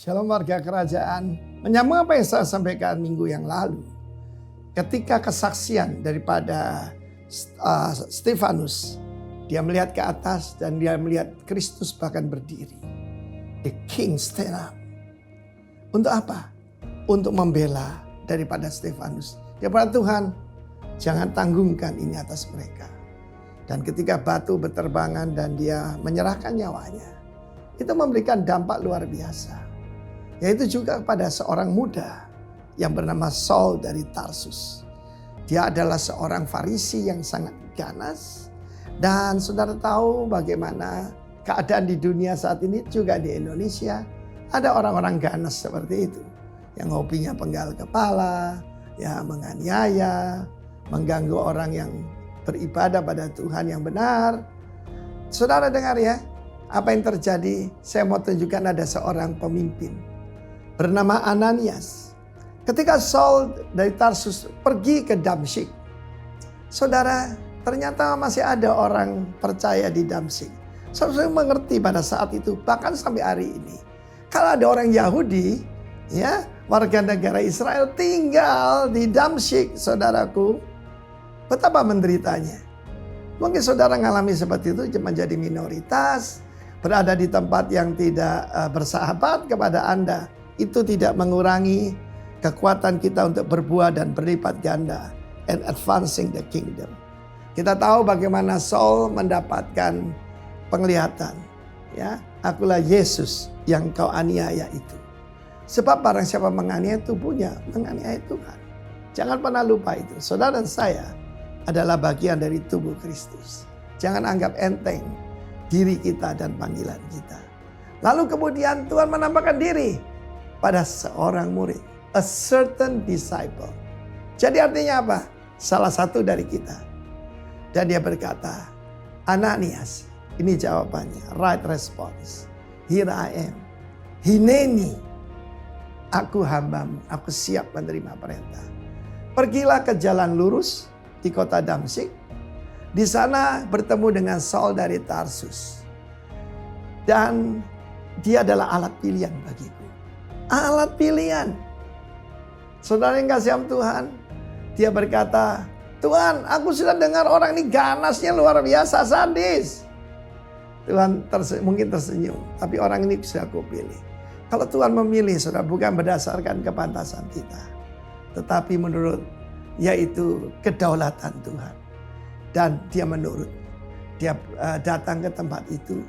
Shalom warga kerajaan. Menyambung apa yang saya sampaikan minggu yang lalu. Ketika kesaksian daripada Stefanus, dia melihat ke atas dan dia melihat Kristus bahkan berdiri. The King stand up. Untuk apa? Untuk membela daripada Stefanus. Dia berkata, Tuhan, jangan tanggungkan ini atas mereka. Dan ketika batu berterbangan dan dia menyerahkan nyawanya, itu memberikan dampak luar biasa. Yaitu juga kepada seorang muda yang bernama Saul dari Tarsus. Dia adalah seorang Farisi yang sangat ganas. Dan saudara tahu bagaimana keadaan di dunia saat ini juga di Indonesia. Ada orang-orang ganas seperti itu. Yang hobinya penggal kepala, ya menganiaya, mengganggu orang yang beribadah pada Tuhan yang benar. Saudara dengar ya, apa yang terjadi? Saya mau tunjukkan ada seorang pemimpin bernama Ananias. Ketika Saul dari Tarsus pergi ke Damsyik, saudara, ternyata masih ada orang percaya di Damsyik. Saudara mengerti pada saat itu, bahkan sampai hari ini, kalau ada orang Yahudi, ya, warga negara Israel tinggal di Damsyik, saudaraku, betapa menderitanya. Mungkin saudara mengalami seperti itu, menjadi minoritas, berada di tempat yang tidak bersahabat kepada Anda. Itu tidak mengurangi kekuatan kita untuk berbuah dan berlipat ganda and advancing the kingdom. Kita tahu bagaimana Saul mendapatkan penglihatan. Ya, akulah Yesus yang kau aniaya itu. Sebab barang siapa menganiaya tubuhnya, menganiaya Tuhan. Jangan pernah lupa itu. Saudara dan saya adalah bagian dari tubuh Kristus. Jangan anggap enteng diri kita dan panggilan kita. Lalu kemudian Tuhan menampakkan diri pada seorang murid. A certain disciple. Jadi artinya apa? Salah satu dari kita. Dan dia berkata, Ananias. Ini jawabannya. Right response. Here I am. Hineni. Aku hambamu. Aku siap menerima perintah. Pergilah ke jalan lurus di kota Damsyik. Di sana bertemu dengan Saul dari Tarsus. Dan dia adalah alat pilihan bagiku. Alat pilihan. Saudara yang kasih Tuhan, dia berkata, Tuhan, aku sudah dengar orang ini ganasnya luar biasa, sadis. Tuhan mungkin tersenyum, tapi orang ini bisa aku pilih. Kalau Tuhan memilih, saudara, bukan berdasarkan kepantasan kita, tetapi menurut yaitu kedaulatan Tuhan. Dan dia menurut, dia datang ke tempat itu.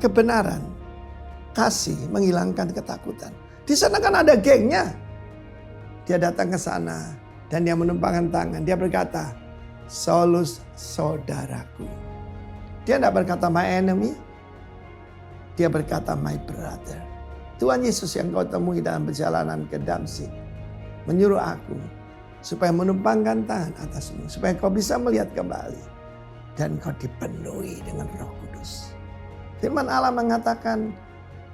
Kebenaran, kasih menghilangkan ketakutan. Di sana kan ada gengnya. Dia datang ke sana dan dia menumpangkan tangan. Dia berkata, Saulus saudaraku. Dia tidak berkata my enemy. Dia berkata my brother. Tuhan Yesus yang kau temui dalam perjalanan ke Damsyik menyuruh aku supaya menumpangkan tangan atasmu. Supaya kau bisa melihat kembali. Dan kau dipenuhi dengan Roh Kudus. Firman Allah mengatakan,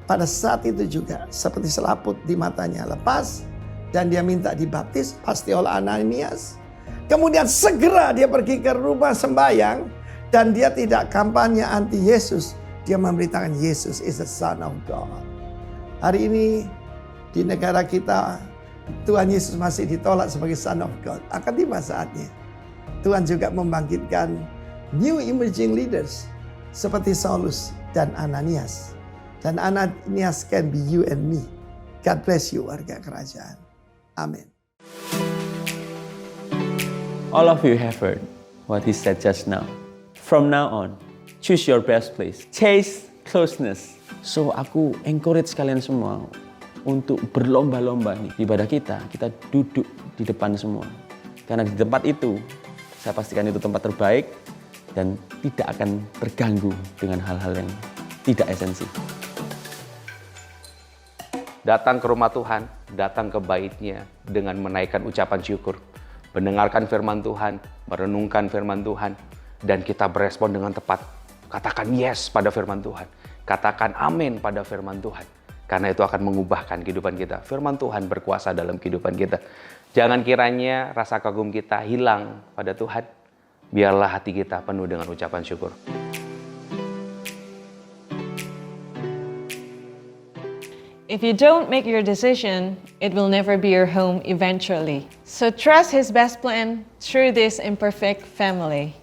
pada saat itu juga seperti selaput di matanya lepas. Dan dia minta dibaptis pasti oleh Ananias. Kemudian segera dia pergi ke rumah sembahyang. Dan dia tidak kampanye anti Yesus. Dia memberitakan Yesus is the Son of God. Hari ini di negara kita Tuhan Yesus masih ditolak sebagai Son of God. Akan tiba saatnya Tuhan juga membangkitkan new emerging leaders. Seperti Saulus dan Ananias. Dan Ananias can be you and me. God bless you warga kerajaan. Amin. All of you have heard what he said just now. From now on, choose your best place. Chase closeness. So aku encourage kalian semua untuk berlomba-lomba nih. Di ibadah kita duduk di depan semua. Karena di tempat itu, saya pastikan itu tempat terbaik dan tidak akan terganggu dengan hal-hal yang tidak esensi. Datang ke rumah Tuhan, datang ke baitnya dengan menaikkan ucapan syukur. Mendengarkan firman Tuhan, merenungkan firman Tuhan, dan kita berespon dengan tepat. Katakan yes pada firman Tuhan. Katakan amin pada firman Tuhan. Karena itu akan mengubahkan kehidupan kita. Firman Tuhan berkuasa dalam kehidupan kita. Jangan kiranya rasa kagum kita hilang pada Tuhan. Biarlah hati kita penuh dengan ucapan syukur. If you don't make your decision, it will never be your home eventually. So trust His best plan through this imperfect family.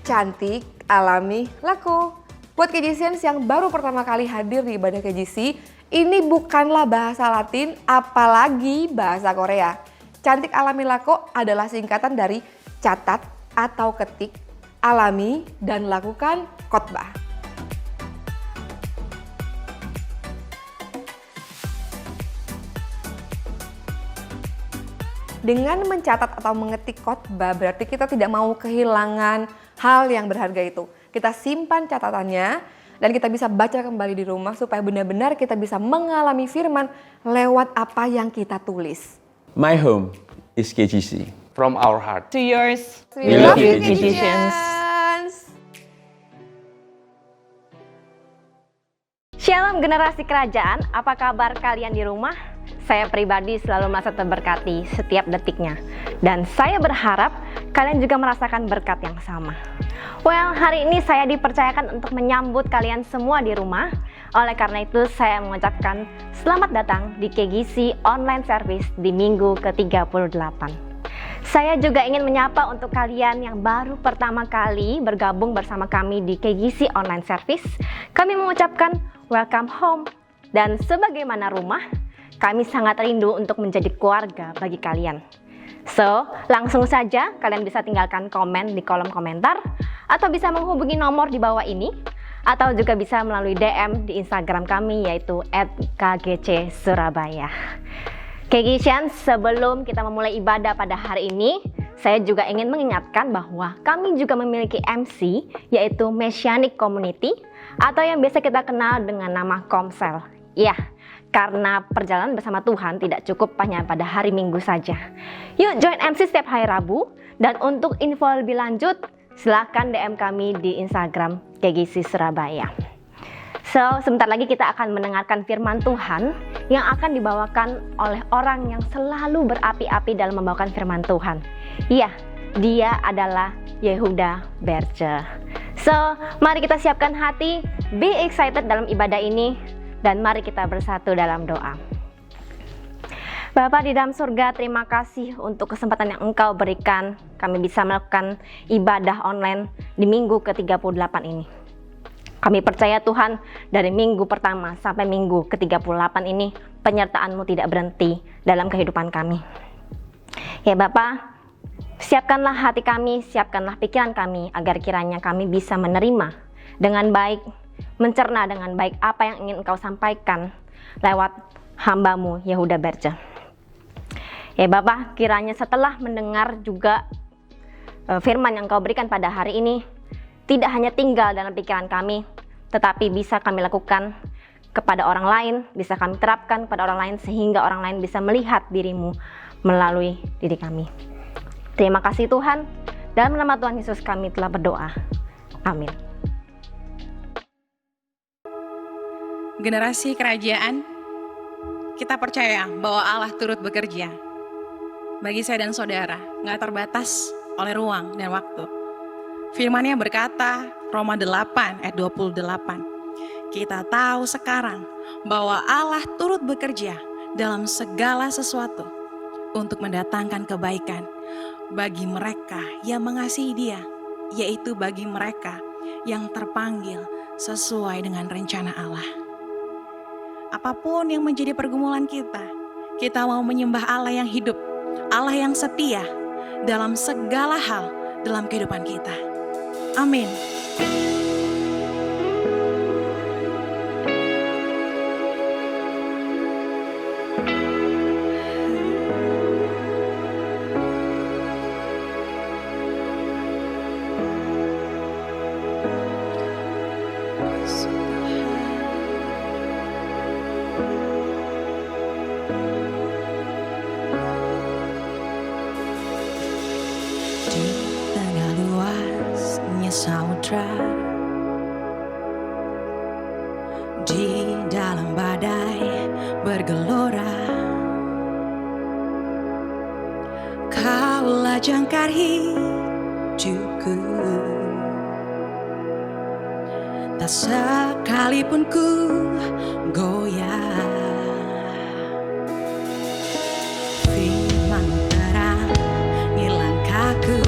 Cantik, alami, laku. Buat KGCians yang baru pertama kali hadir di ibadah KGC, ini bukanlah bahasa Latin, apalagi bahasa Korea. Cantik, alami, laku adalah singkatan dari catat atau ketik, alami, dan lakukan khotbah. Dengan mencatat atau mengetik khotbah berarti kita tidak mau kehilangan hal yang berharga itu. Kita simpan catatannya dan kita bisa baca kembali di rumah supaya benar-benar kita bisa mengalami firman lewat apa yang kita tulis. My home is KGC. From our heart. To yours, We love you, KGCians. Shalom generasi kerajaan, apa kabar kalian di rumah? Saya pribadi selalu merasa terberkati setiap detiknya. Dan saya berharap kalian juga merasakan berkat yang sama. Well, hari ini saya dipercayakan untuk menyambut kalian semua di rumah. Oleh karena itu saya mengucapkan selamat datang di KGC Online Service di minggu ke-38. Saya juga ingin menyapa untuk kalian yang baru pertama kali bergabung bersama kami di KGC Online Service. Kami mengucapkan welcome home. Dan sebagaimana rumah, kami sangat rindu untuk menjadi keluarga bagi kalian. So, langsung saja kalian bisa tinggalkan komen di kolom komentar, atau bisa menghubungi nomor di bawah ini, atau juga bisa melalui DM di Instagram kami yaitu @kgcsurabaya. KGCians, sebelum kita memulai ibadah pada hari ini, saya juga ingin mengingatkan bahwa kami juga memiliki MC yaitu Messianic Community, atau yang biasa kita kenal dengan nama Komsel. Ya, karena perjalanan bersama Tuhan tidak cukup hanya pada hari Minggu saja. Yuk join MC setiap hari Rabu, dan untuk info lebih lanjut silahkan DM kami di Instagram KGC Surabaya. So, sebentar lagi kita akan mendengarkan firman Tuhan yang akan dibawakan oleh orang yang selalu berapi-api dalam membawakan firman Tuhan. Iya, dia adalah Yehuda Berce. So, mari kita siapkan hati, be excited dalam ibadah ini, dan mari kita bersatu dalam doa. Bapa di dalam surga, terima kasih untuk kesempatan yang Engkau berikan kami bisa melakukan ibadah online di minggu ke-38 ini. Kami percaya Tuhan, dari minggu pertama sampai minggu ke-38 ini penyertaan-Mu tidak berhenti dalam kehidupan kami. Ya Bapa, siapkanlah hati kami, siapkanlah pikiran kami agar kiranya kami bisa menerima dengan baik, mencerna dengan baik apa yang ingin Engkau sampaikan lewat hamba-Mu Yehuda Berce. Ya Bapa, kiranya setelah mendengar juga firman yang Engkau berikan pada hari ini, tidak hanya tinggal dalam pikiran kami, tetapi bisa kami lakukan kepada orang lain, bisa kami terapkan kepada orang lain, sehingga orang lain bisa melihat diri-Mu melalui diri kami. Terima kasih Tuhan, dalam nama Tuhan Yesus kami telah berdoa. Amin. Generasi kerajaan, kita percaya bahwa Allah turut bekerja. Bagi saya dan saudara, nggak terbatas oleh ruang dan waktu. Firman-Nya berkata, Roma 8 ayat 28, kita tahu sekarang bahwa Allah turut bekerja dalam segala sesuatu untuk mendatangkan kebaikan bagi mereka yang mengasihi Dia, yaitu bagi mereka yang terpanggil sesuai dengan rencana Allah. Apapun yang menjadi pergumulan kita mau menyembah Allah yang hidup, Allah yang setia dalam segala hal dalam kehidupan kita. Amin. Samudra, di dalam badai bergelora, Kaulah jangkar hidupku, tak sekalipun ku goyah. Firman terangi langkahku,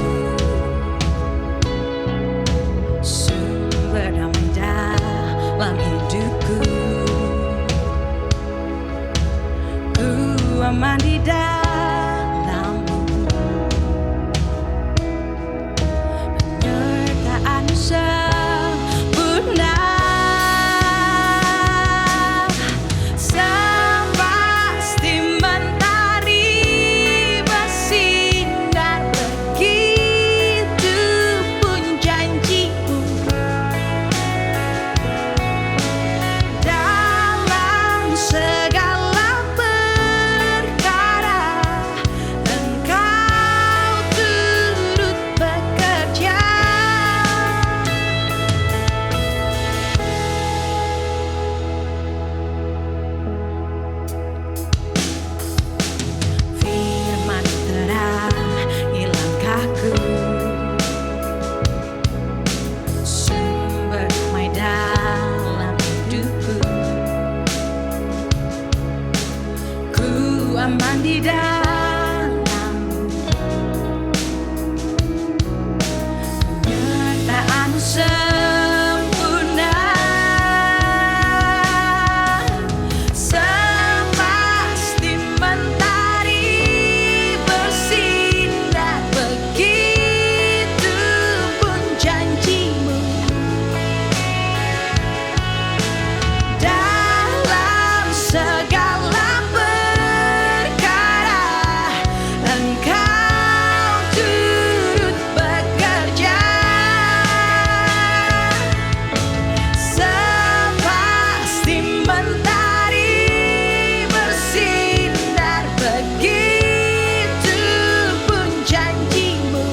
sumber damai dalam hidupku. Ku aman di dalam-Mu, penyertaan-Mu sempurna. Sepasti mentari bersinar, begitu pun janji-Mu. Dalam segala perkara Engkau turut bekerja. Firman terangi langkahku, sumber damai dalam hidupku. Ku aman di dalam-Mu, penyertaan-Mu sempurna. Sepasti mentari bersinar, begitu pun janji-Mu. Dalam segala perkara Engkau turut bekerja. Sepasti mentari bersinar, begitu pun janji-Mu.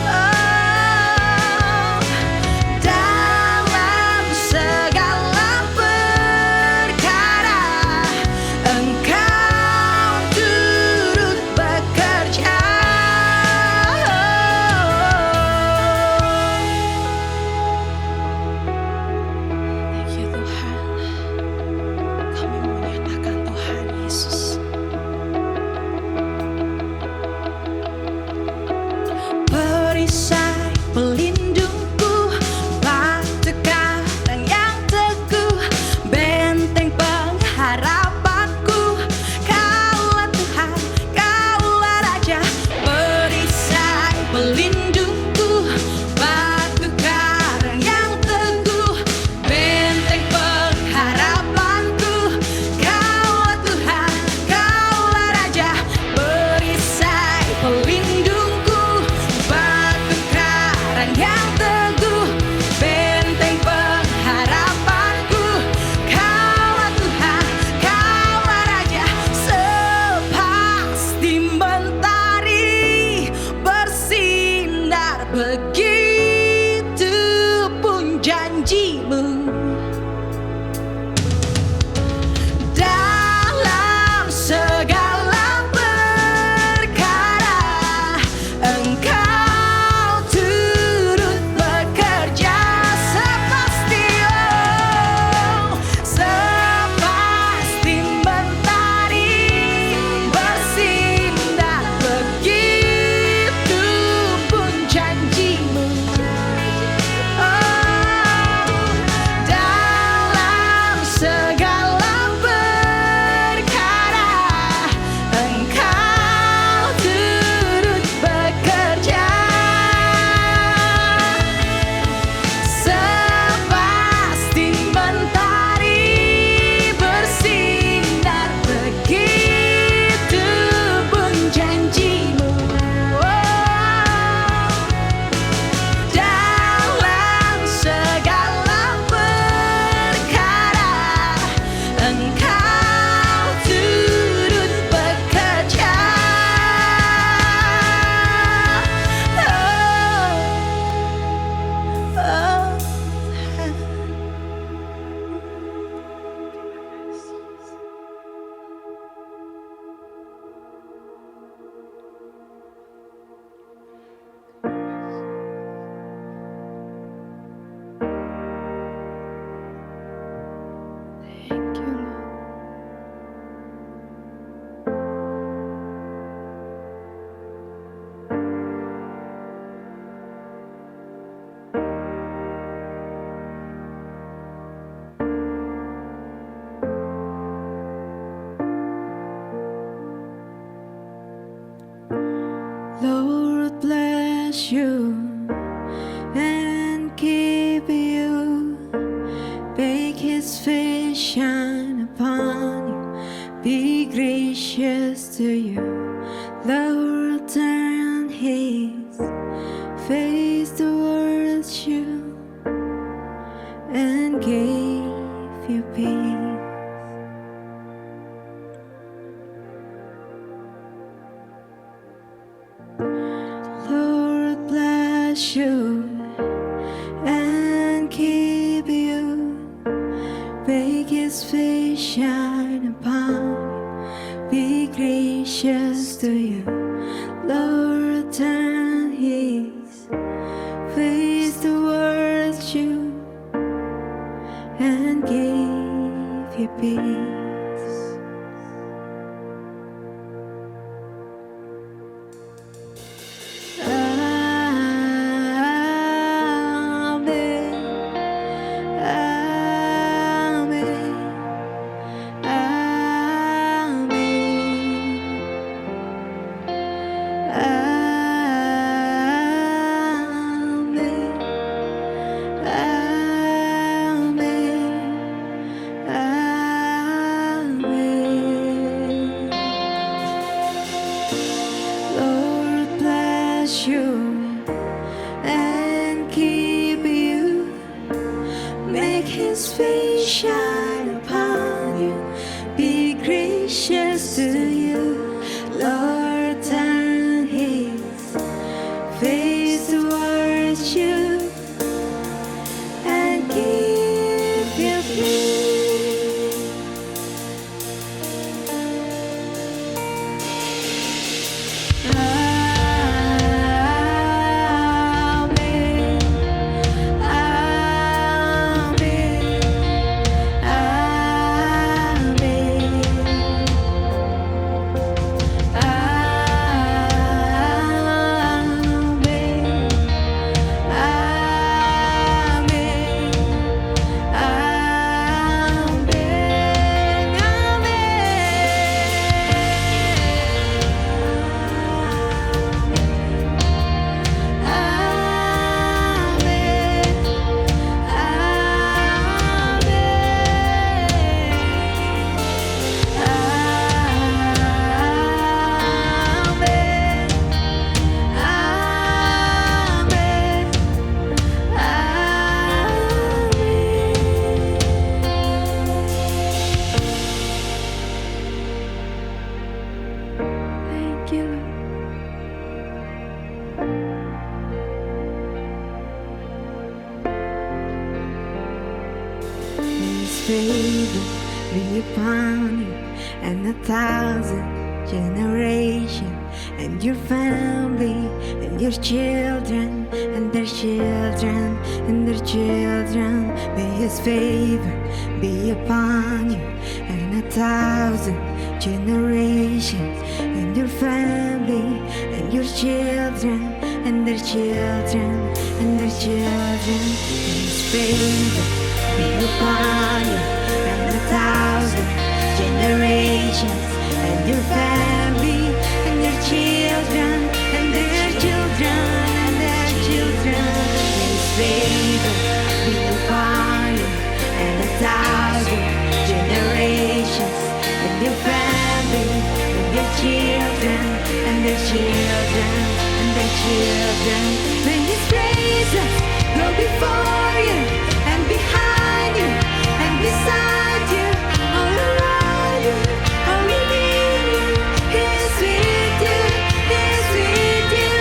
Oh, dalam segala perkara Engkau turut bekerja. Thank you Tuhan, kami menyatakan Tuhan Yesus. Perisai pelindungku, batu karang yang teguh, benteng pengharapanku. Kaulah Tuhan, Kaulah Raja. Perisai pelindungku, batu karang yang teguh, benteng pengharapanku. Kaulah Tuhan, Kaulah Raja. Perisai pelindungku, batu karang yang teguh, benteng pengharapanku. Kaulah Tuhan, Kaulah Raja. Sepasti mentari bersinar, begitu pun janji-Mu. Dalam segala perkara Engkau turut bekerja. Sepasti, oh, sepasti mentari bersinar, begitu pun janji-Mu. Lord bless you and keep you. Make his face shine upon you. Be gracious to you. Lord turn his face towards you and give you peace. Lord bless you and keep you. Make his face shine upon you. Be gracious to you. Lord turn his face towards you and give you peace. Lord bless you and keep you. Make his face shine upon you. Be gracious to you. Lord turn his face towards you and give you peace. Amen. Thank you. His favor be upon you and 1,000 generations, and your family, and your children, and their children, and their children. May his favor be upon you and 1,000 generations, and your family, and your children, and their children, and their children. May his favor be upon you and 1,000 generations, and your family, and your children, and their children, and their children. May his favor be upon you and 1,000 generations, and your family, and your children, and their children, and their children. May his praises go before you and behind you and beside you, all around you, all within you. He is with you, he is with you,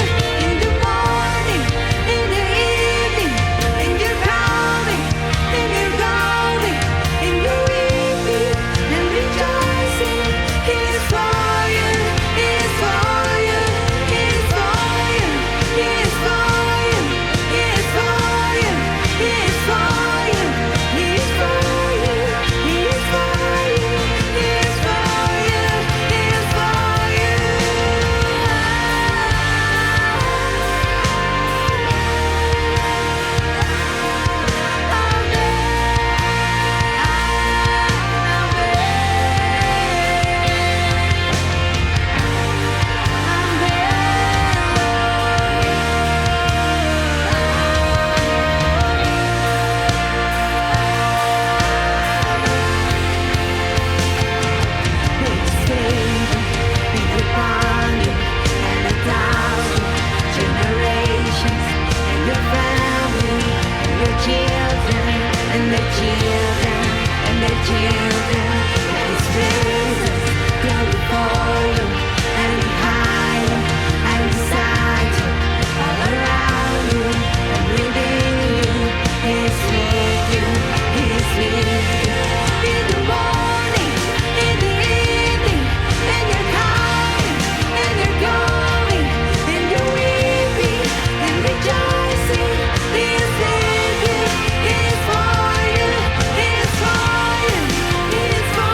in the morning, in the evening, in your coming, in your going, in your weeping and rejoicing. He is for you, he is for you, he is for you, he is for you. children, and His presence go before you and behind you and beside you, all around you and within you. He's with you, He's with you. In the morning, in the evening, and you're coming, and you're going, and you're weeping and rejoicing. He's with you, He's for you, He's for you, He's for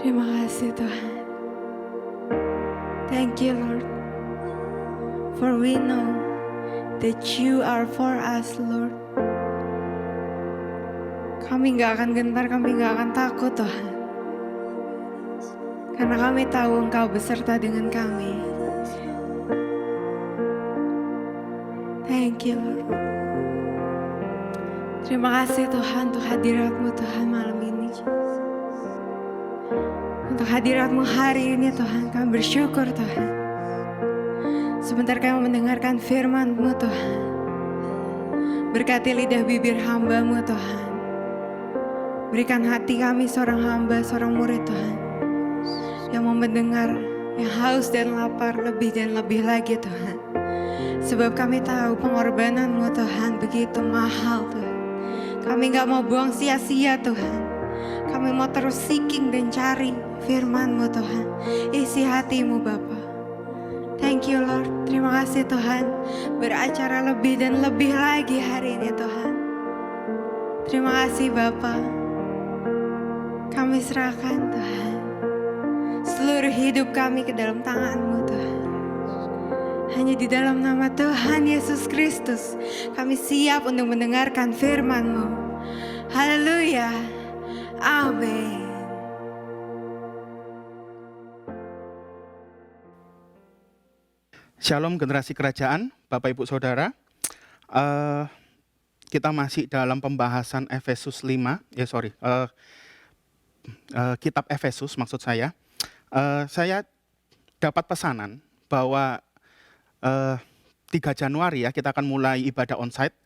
Terima kasih Tuhan. Thank you Lord. For we know that you are for us Lord. Kami gak akan gentar, kami gak akan takut Tuhan. Karena kami tahu Engkau beserta dengan kami. Thank you Lord. Terima kasih Tuhan untuk hadirat-Mu Tuhan malam ini. Untuk hadirat-Mu hari ini Tuhan, kami bersyukur Tuhan. Sebentar kami mendengarkan firman-Mu Tuhan. Berkati lidah bibir hamba-Mu Tuhan. Berikan hati kami seorang hamba, seorang murid Tuhan. Yang mau mendengar, yang haus dan lapar lebih dan lebih lagi Tuhan. Sebab kami tahu pengorbanan-Mu Tuhan begitu mahal Tuhan. Kami gak mau buang sia-sia Tuhan. Kami mau terus seeking dan cari firman-Mu Tuhan. Isi hati-Mu Bapa. Thank you Lord. Terima kasih Tuhan. Beracara lebih dan lebih lagi hari ini Tuhan. Terima kasih Bapa. Kami serahkan Tuhan seluruh hidup kami ke dalam tangan-Mu Tuhan. Hanya di dalam nama Tuhan Yesus Kristus kami siap untuk mendengarkan firman-Mu. Haleluya. Amin. Shalom generasi kerajaan, Bapak Ibu Saudara. Kita masih dalam pembahasan Efesus 5, kitab Efesus maksud saya. Saya dapat pesanan bahwa 3 Januari ya kita akan mulai ibadah onsite.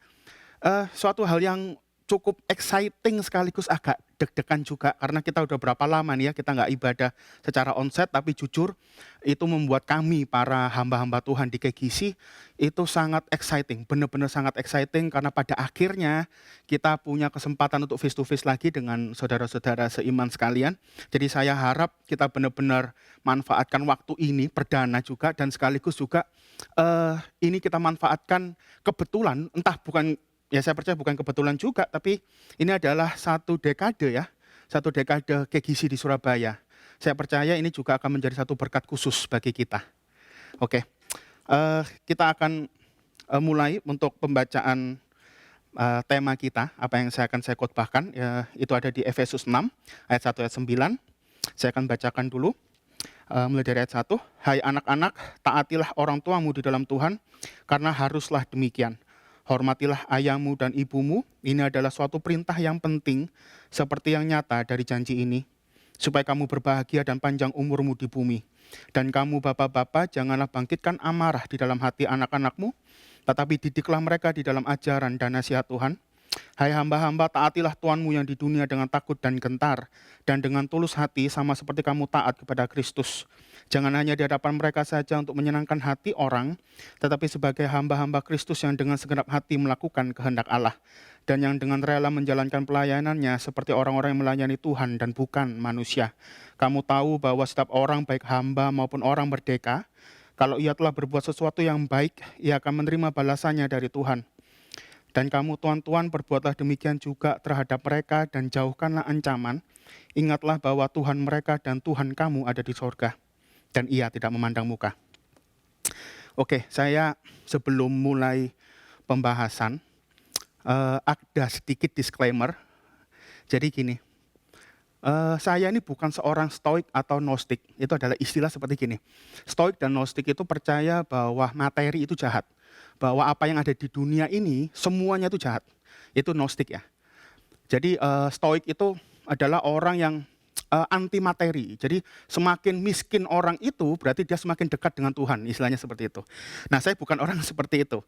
Suatu hal yang cukup exciting sekaligus agak deg-degan juga karena kita udah berapa lama nih ya kita nggak ibadah secara onsite, tapi jujur itu membuat kami para hamba-hamba Tuhan di KGC itu sangat exciting, benar-benar sangat exciting karena pada akhirnya kita punya kesempatan untuk face to face lagi dengan saudara-saudara seiman sekalian. Jadi saya harap kita benar-benar manfaatkan waktu ini perdana juga, dan sekaligus juga ini kita manfaatkan kebetulan, entah bukan ya saya percaya bukan kebetulan juga, tapi ini adalah satu dekade ya, satu dekade KGC di Surabaya. Saya percaya ini juga akan menjadi satu berkat khusus bagi kita. Oke, kita akan mulai untuk pembacaan tema kita, apa yang saya khotbahkan, ya, itu ada di Efesus 6, ayat 1 ayat 9. Saya akan bacakan dulu, mulai dari ayat 1. Hai anak-anak, taatilah orang tuamu di dalam Tuhan, karena haruslah demikian. Hormatilah ayahmu dan ibumu, ini adalah suatu perintah yang penting, seperti yang nyata dari janji ini, supaya kamu berbahagia dan panjang umurmu di bumi. Dan kamu bapak-bapak, janganlah bangkitkan amarah di dalam hati anak-anakmu, tetapi didiklah mereka di dalam ajaran dan nasihat Tuhan. Hai hamba-hamba, taatilah Tuanmu yang di dunia dengan takut dan gentar, dan dengan tulus hati sama seperti kamu taat kepada Kristus. Jangan hanya di hadapan mereka saja untuk menyenangkan hati orang, tetapi sebagai hamba-hamba Kristus yang dengan segenap hati melakukan kehendak Allah, dan yang dengan rela menjalankan pelayanannya seperti orang-orang yang melayani Tuhan dan bukan manusia. Kamu tahu bahwa setiap orang, baik hamba maupun orang merdeka, kalau ia telah berbuat sesuatu yang baik, ia akan menerima balasannya dari Tuhan. Dan kamu tuan-tuan berbuatlah demikian juga terhadap mereka dan jauhkanlah ancaman. Ingatlah bahwa Tuhan mereka dan Tuhan kamu ada di sorga, dan ia tidak memandang muka. Oke, saya sebelum mulai pembahasan, ada sedikit disclaimer. Jadi gini, saya ini bukan seorang stoik atau gnostik, itu adalah istilah seperti gini. Stoik dan gnostik itu percaya bahwa materi itu jahat, bahwa apa yang ada di dunia ini semuanya itu jahat. Itu gnostik ya. Jadi stoik itu adalah orang yang anti materi. Jadi semakin miskin orang itu berarti dia semakin dekat dengan Tuhan, istilahnya seperti itu. Nah, saya bukan orang seperti itu.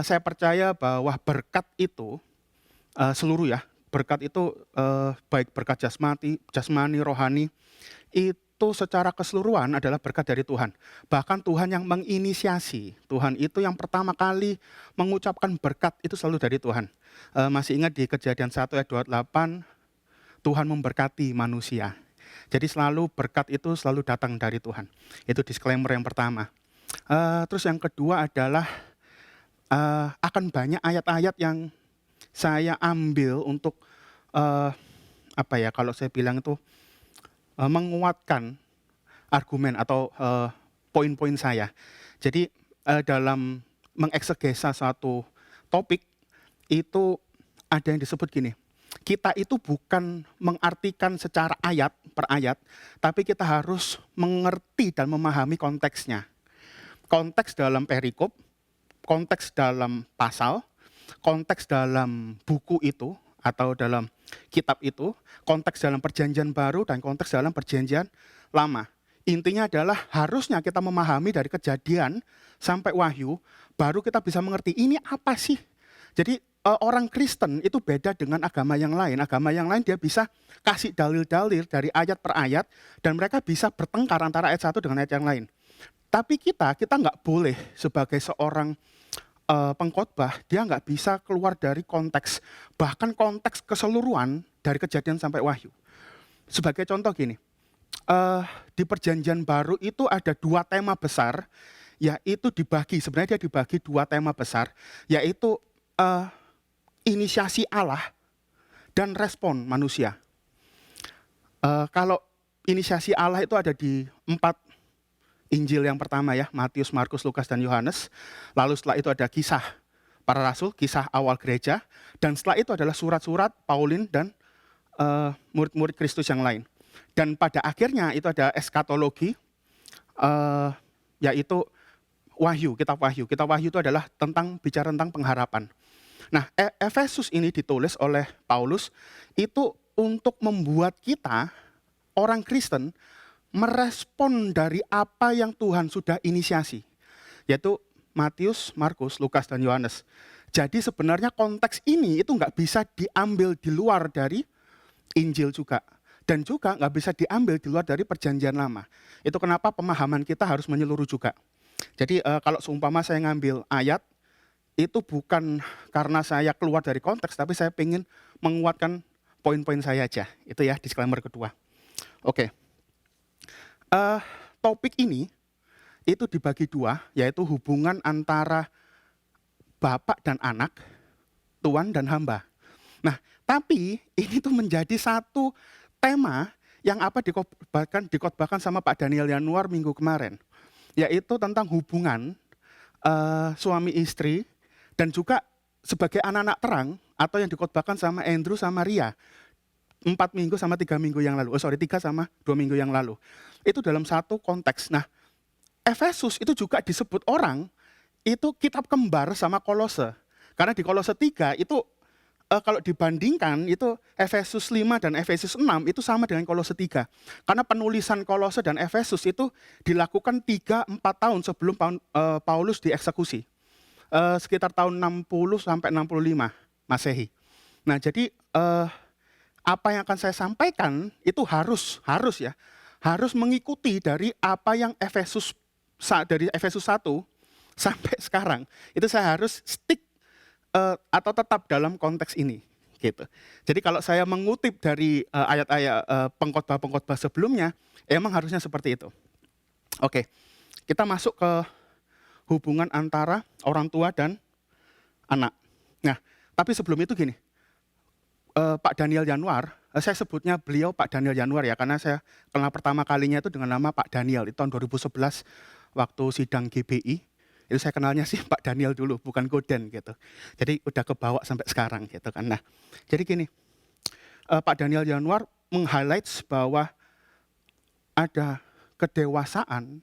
Saya percaya bahwa berkat itu seluruh ya, berkat itu baik berkat jasmani, rohani, itu secara keseluruhan adalah berkat dari Tuhan. Bahkan Tuhan yang menginisiasi, Tuhan itu yang pertama kali mengucapkan berkat itu selalu dari Tuhan. Masih ingat di Kejadian 1 ayat 28, Tuhan memberkati manusia. Jadi selalu berkat itu selalu datang dari Tuhan. Itu disclaimer yang pertama. Terus yang kedua adalah akan banyak ayat-ayat yang saya ambil untuk kalau saya bilang itu menguatkan argumen atau poin-poin saya. Jadi dalam mengeksegesa satu topik itu ada yang disebut gini. Kita itu bukan mengartikan secara ayat per ayat, tapi kita harus mengerti dan memahami konteksnya. Konteks dalam perikop, konteks dalam pasal, konteks dalam buku itu atau dalam kitab itu, konteks dalam perjanjian baru dan konteks dalam perjanjian lama. Intinya adalah harusnya kita memahami dari Kejadian sampai Wahyu, baru kita bisa mengerti ini apa sih. Jadi orang Kristen itu beda dengan agama yang lain. Agama yang lain dia bisa kasih dalil-dalil dari ayat per ayat dan mereka bisa bertengkar antara ayat satu dengan ayat yang lain. Tapi kita nggak boleh sebagai seorang pengkhotbah, dia nggak bisa keluar dari konteks, bahkan konteks keseluruhan dari Kejadian sampai Wahyu. Sebagai contoh gini, di perjanjian baru itu ada dua tema besar, yaitu sebenarnya dia dibagi dua tema besar, yaitu inisiasi Allah dan respon manusia. Kalau inisiasi Allah itu ada di 4 Injil yang pertama ya, Matius, Markus, Lukas, dan Yohanes. Lalu setelah itu ada kisah para rasul, kisah awal gereja. Dan setelah itu adalah surat-surat Paulin dan murid-murid Kristus yang lain. Dan pada akhirnya itu ada eskatologi, yaitu Wahyu, kitab Wahyu. Kitab Wahyu itu adalah bicara tentang pengharapan. Nah, Efesus ini ditulis oleh Paulus itu untuk membuat kita, orang Kristen, merespon dari apa yang Tuhan sudah inisiasi, yaitu Matius, Markus, Lukas, dan Yohanes. Jadi sebenarnya konteks ini itu nggak bisa diambil di luar dari Injil juga. Dan juga nggak bisa diambil di luar dari perjanjian lama. Itu kenapa pemahaman kita harus menyeluruh juga. Jadi kalau seumpama saya ngambil ayat, itu bukan karena saya keluar dari konteks, tapi saya ingin menguatkan poin-poin saya aja. Itu ya disclaimer kedua. Oke. Topik ini itu dibagi dua, yaitu hubungan antara bapak dan anak, tuan dan hamba. Nah, tapi ini tuh menjadi satu tema yang dikotbahkan sama Pak Daniel Yanuar minggu kemarin, yaitu tentang hubungan suami istri dan juga sebagai anak-anak terang atau yang dikotbahkan sama Andrew sama Ria 4 minggu sama 3 minggu yang lalu. 3 sama 2 minggu yang lalu. Itu dalam satu konteks. Nah, Efesus itu juga disebut orang itu kitab kembar sama Kolose. Karena di Kolose 3 itu kalau dibandingkan itu Efesus 5 dan Efesus 6 itu sama dengan Kolose 3. Karena penulisan Kolose dan Efesus itu dilakukan 3-4 tahun sebelum Paulus dieksekusi. Sekitar tahun 60 sampai 65 Masehi. Nah, jadi apa yang akan saya sampaikan itu harus mengikuti dari apa yang dari Efesus 1 sampai sekarang. Itu saya harus stick atau tetap dalam konteks ini gitu. Jadi kalau saya mengutip dari ayat-ayat pengkhotbah-pengkhotbah sebelumnya, emang harusnya seperti itu. Oke. Kita masuk ke hubungan antara orang tua dan anak. Nah, tapi sebelum itu gini. Pak Daniel Yanuar, saya sebutnya beliau Pak Daniel Yanuar ya, karena saya kenal pertama kalinya itu dengan nama Pak Daniel itu tahun 2011 waktu sidang GBI. Itu saya kenalnya sih Pak Daniel dulu, bukan Goden gitu. Jadi udah kebawa sampai sekarang gitu kan. Nah, jadi gini, Pak Daniel Yanuar meng-highlight bahwa ada kedewasaan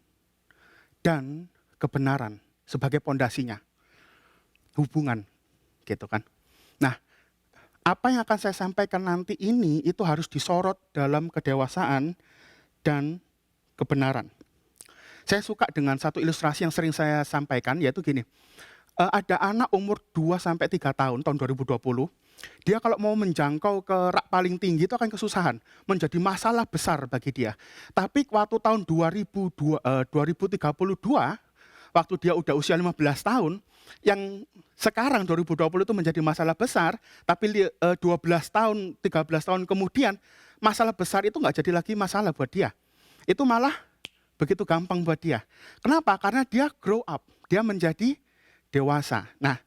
dan kebenaran sebagai pondasinya. Hubungan gitu kan. Nah, apa yang akan saya sampaikan nanti ini itu harus disorot dalam kedewasaan dan kebenaran. Saya suka dengan satu ilustrasi yang sering saya sampaikan, yaitu gini. Ada anak umur 2-3 tahun, tahun 2020, dia kalau mau menjangkau ke rak paling tinggi itu akan kesusahan, menjadi masalah besar bagi dia. Tapi waktu tahun 2032, waktu dia udah usia 15 tahun, yang sekarang 2020 itu menjadi masalah besar, tapi 12 tahun, 13 tahun kemudian, masalah besar itu nggak jadi lagi masalah buat dia. Itu malah begitu gampang buat dia. Kenapa? Karena dia grow up, dia menjadi dewasa. Nah,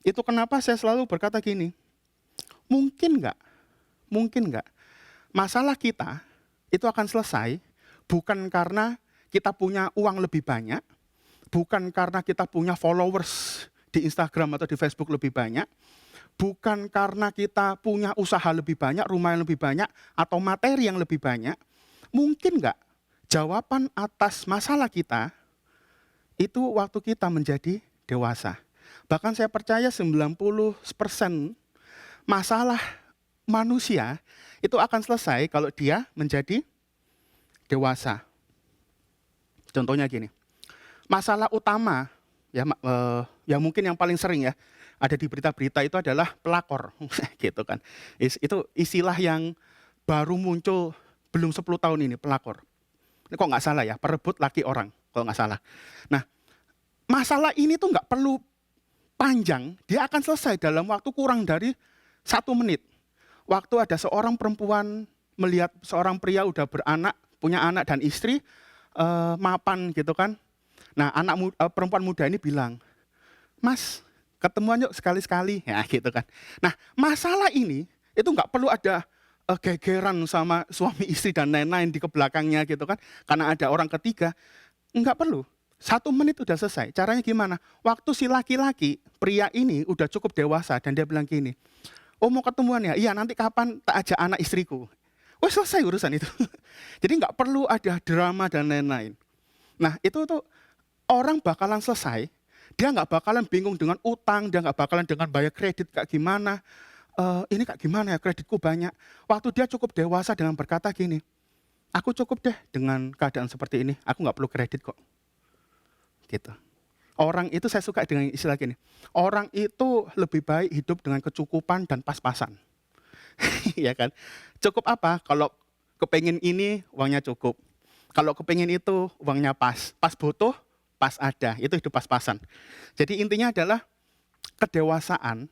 itu kenapa saya selalu berkata gini, mungkin nggak masalah kita itu akan selesai bukan karena kita punya uang lebih banyak, bukan karena kita punya followers di Instagram atau di Facebook lebih banyak, bukan karena kita punya usaha lebih banyak, rumah yang lebih banyak, atau materi yang lebih banyak. Mungkin nggak jawaban atas masalah kita itu waktu kita menjadi dewasa. Bahkan saya percaya 90% masalah manusia itu akan selesai kalau dia menjadi dewasa. Contohnya gini, masalah utama ya mungkin yang paling sering ya ada di berita-berita itu adalah pelakor, gitu kan. Itu istilah yang baru muncul belum 10 tahun ini, pelakor. Ini kok nggak salah ya, perebut laki orang, kalau nggak salah. Nah, masalah ini tuh nggak perlu panjang, dia akan selesai dalam waktu kurang dari 1 menit. Waktu ada seorang perempuan melihat seorang pria udah beranak, punya anak dan istri, mapan gitu kan. Nah, perempuan muda ini bilang, Mas, ketemuan yuk sekali-sekali, ya gitu kan. Nah, masalah ini itu nggak perlu ada gegeran sama suami istri dan lain-lain di belakangnya gitu kan. Karena ada orang ketiga, nggak perlu. 1 menit udah selesai. Caranya gimana? Waktu si laki-laki, pria ini udah cukup dewasa dan dia bilang gini, oh mau ketemuan ya? Iya, nanti kapan tak ajak anak istriku? Wah, selesai urusan itu. Jadi nggak perlu ada drama dan lain-lain. Nah, itu tuh orang bakalan selesai. Dia nggak bakalan bingung dengan utang, dia nggak bakalan dengan bayar kredit kayak gimana. Ini kayak gimana ya, kreditku banyak. Waktu dia cukup dewasa dengan berkata gini, aku cukup deh dengan keadaan seperti ini, aku nggak perlu kredit kok. Gitu. Orang itu saya suka dengan istilah gini. Orang itu lebih baik hidup dengan kecukupan dan pas-pasan. Ya kan? Cukup apa? Kalau kepengen ini uangnya cukup. Kalau kepengen itu uangnya pas. Pas butuh, pas ada. Itu hidup pas-pasan. Jadi intinya adalah kedewasaan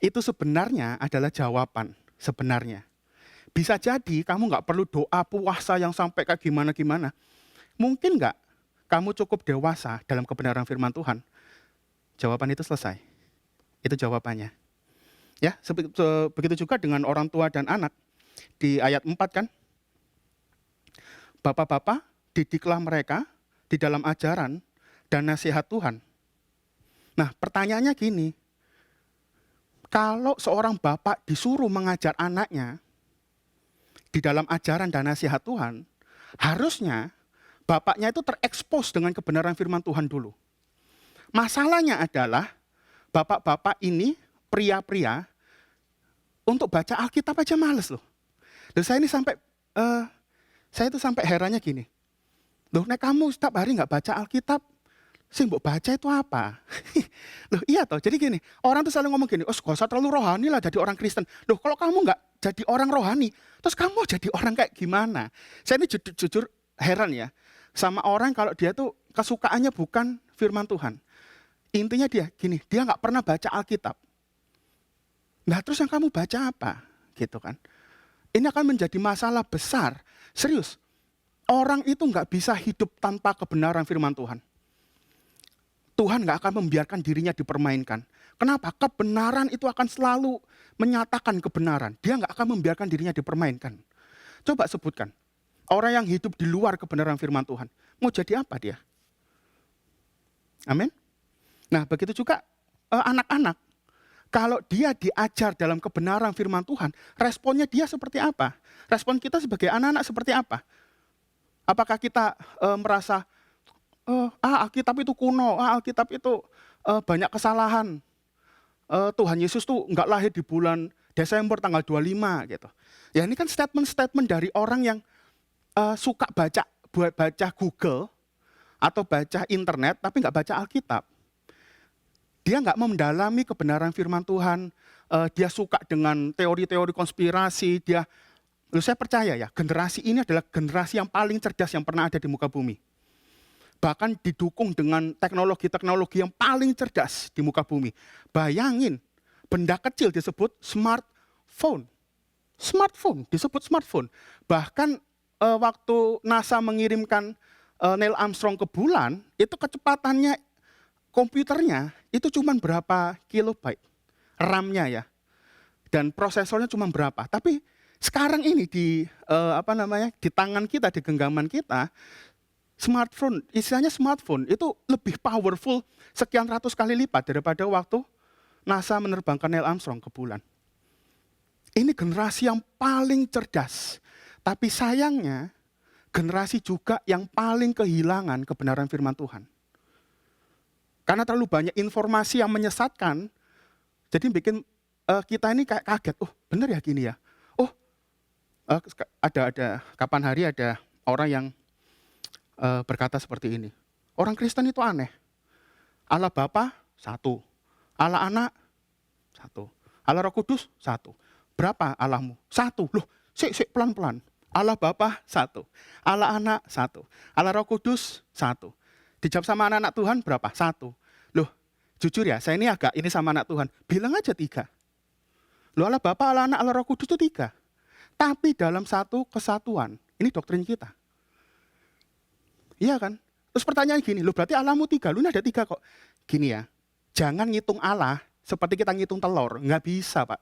itu sebenarnya adalah jawaban. Sebenarnya. Bisa jadi kamu nggak perlu doa puasa yang sampai kayak gimana-gimana. Mungkin nggak kamu cukup dewasa dalam kebenaran firman Tuhan. Jawaban itu selesai. Itu jawabannya. Ya, begitu juga dengan orang tua dan anak. Di ayat 4 kan. Bapak-bapak, didiklah mereka di dalam ajaran dan nasihat Tuhan. Nah, pertanyaannya gini. Kalau seorang bapak disuruh mengajar anaknya di dalam ajaran dan nasihat Tuhan, harusnya bapaknya itu terekspos dengan kebenaran firman Tuhan dulu. Masalahnya adalah bapak-bapak ini, pria-pria, untuk baca Alkitab aja males loh. Dan saya itu sampai herannya gini. Loh, nek kamu setiap hari nggak baca Alkitab, sih mbok baca itu apa? Loh iya toh, jadi gini, orang tuh selalu ngomong gini, oh gak usah terlalu rohani lah jadi orang Kristen. Loh kalau kamu nggak jadi orang rohani, terus kamu jadi orang kayak gimana? Saya ini jujur heran ya, sama orang kalau dia tuh kesukaannya bukan firman Tuhan. Intinya dia gini, dia nggak pernah baca Alkitab. Nah terus yang kamu baca apa? Gitu kan. Ini akan menjadi masalah besar. Serius, orang itu nggak bisa hidup tanpa kebenaran firman Tuhan. Tuhan nggak akan membiarkan dirinya dipermainkan. Kenapa? Kebenaran itu akan selalu menyatakan kebenaran. Dia nggak akan membiarkan dirinya dipermainkan. Coba sebutkan, orang yang hidup di luar kebenaran firman Tuhan, mau jadi apa dia? Amin. Nah begitu juga anak-anak. Kalau dia diajar dalam kebenaran firman Tuhan, responnya dia seperti apa? Respon kita sebagai anak-anak seperti apa? Apakah kita merasa, Alkitab itu kuno, Alkitab itu banyak kesalahan. Tuhan Yesus tuh nggak lahir di bulan Desember tanggal 25 gitu. Ya ini kan statement-statement dari orang yang suka baca Google atau baca internet tapi nggak baca Alkitab. Dia nggak mendalami kebenaran firman Tuhan. Dia suka dengan teori-teori konspirasi. Saya percaya ya, generasi ini adalah generasi yang paling cerdas yang pernah ada di muka bumi. Bahkan didukung dengan teknologi-teknologi yang paling cerdas di muka bumi. Bayangin, benda kecil disebut smartphone. Smartphone, disebut smartphone. Bahkan waktu NASA mengirimkan Neil Armstrong ke bulan, itu kecepatannya komputernya itu cuma berapa kilobyte RAM-nya ya. Dan prosesornya cuma berapa. Tapi sekarang ini di tangan kita, di genggaman kita, smartphone, istilahnya smartphone itu lebih powerful sekian ratus kali lipat daripada waktu NASA menerbangkan Neil Armstrong ke bulan. Ini generasi yang paling cerdas. Tapi sayangnya generasi juga yang paling kehilangan kebenaran firman Tuhan. Karena terlalu banyak informasi yang menyesatkan, jadi bikin kita ini kayak kaget. Oh benar ya gini ya. Oh ada kapan hari ada orang yang berkata seperti ini. Orang Kristen itu aneh. Allah Bapa satu, Allah Anak satu, Allah Roh Kudus satu. Berapa Allahmu? Satu. Loh, sik pelan-pelan. Allah Bapa satu, Allah Anak satu, Allah Roh Kudus satu. Dijawab sama anak-anak Tuhan berapa? Satu. Loh, jujur ya, saya ini agak ini sama anak Tuhan. Bilang aja 3. Loh, Allah Bapa, Allah Anak, Allah Roh Kudus itu 3. Tapi dalam satu kesatuan. Ini doktrin kita. Iya kan? Terus pertanyaan gini, loh berarti Allahmu 3, lu ini ada 3 kok. Gini ya, jangan ngitung Allah seperti kita ngitung telur. Nggak bisa Pak.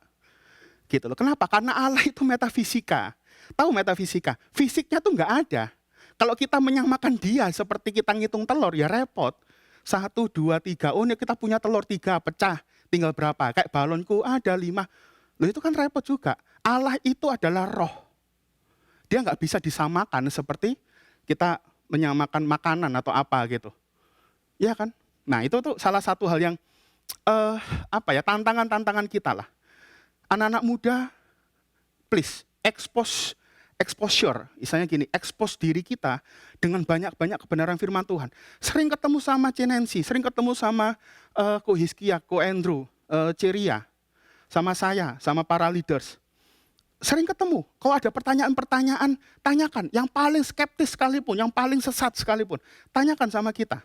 Gitu loh. Kenapa? Karena Allah itu metafisika. Tahu metafisika? Fisiknya tuh nggak ada. Kalau kita menyamakan dia seperti kita ngitung telur, ya repot. 1, 2, 3, oh ini kita punya telur 3, pecah. Tinggal berapa? Kayak balonku ada 5. Loh itu kan repot juga. Allah itu adalah roh. Dia nggak bisa disamakan seperti kita menyamakan makanan atau apa gitu. Iya kan? Nah itu tuh salah satu hal yang tantangan-tantangan kita lah. Anak-anak muda, please, expose exposure, misalnya gini, expose diri kita dengan banyak-banyak kebenaran firman Tuhan. Sering ketemu sama Cenensi, sering ketemu sama Ko Hizkia, Ko Andrew, Ceria, sama saya, sama para leaders. Sering ketemu, kalau ada pertanyaan-pertanyaan, tanyakan. Yang paling skeptis sekalipun, yang paling sesat sekalipun, tanyakan sama kita.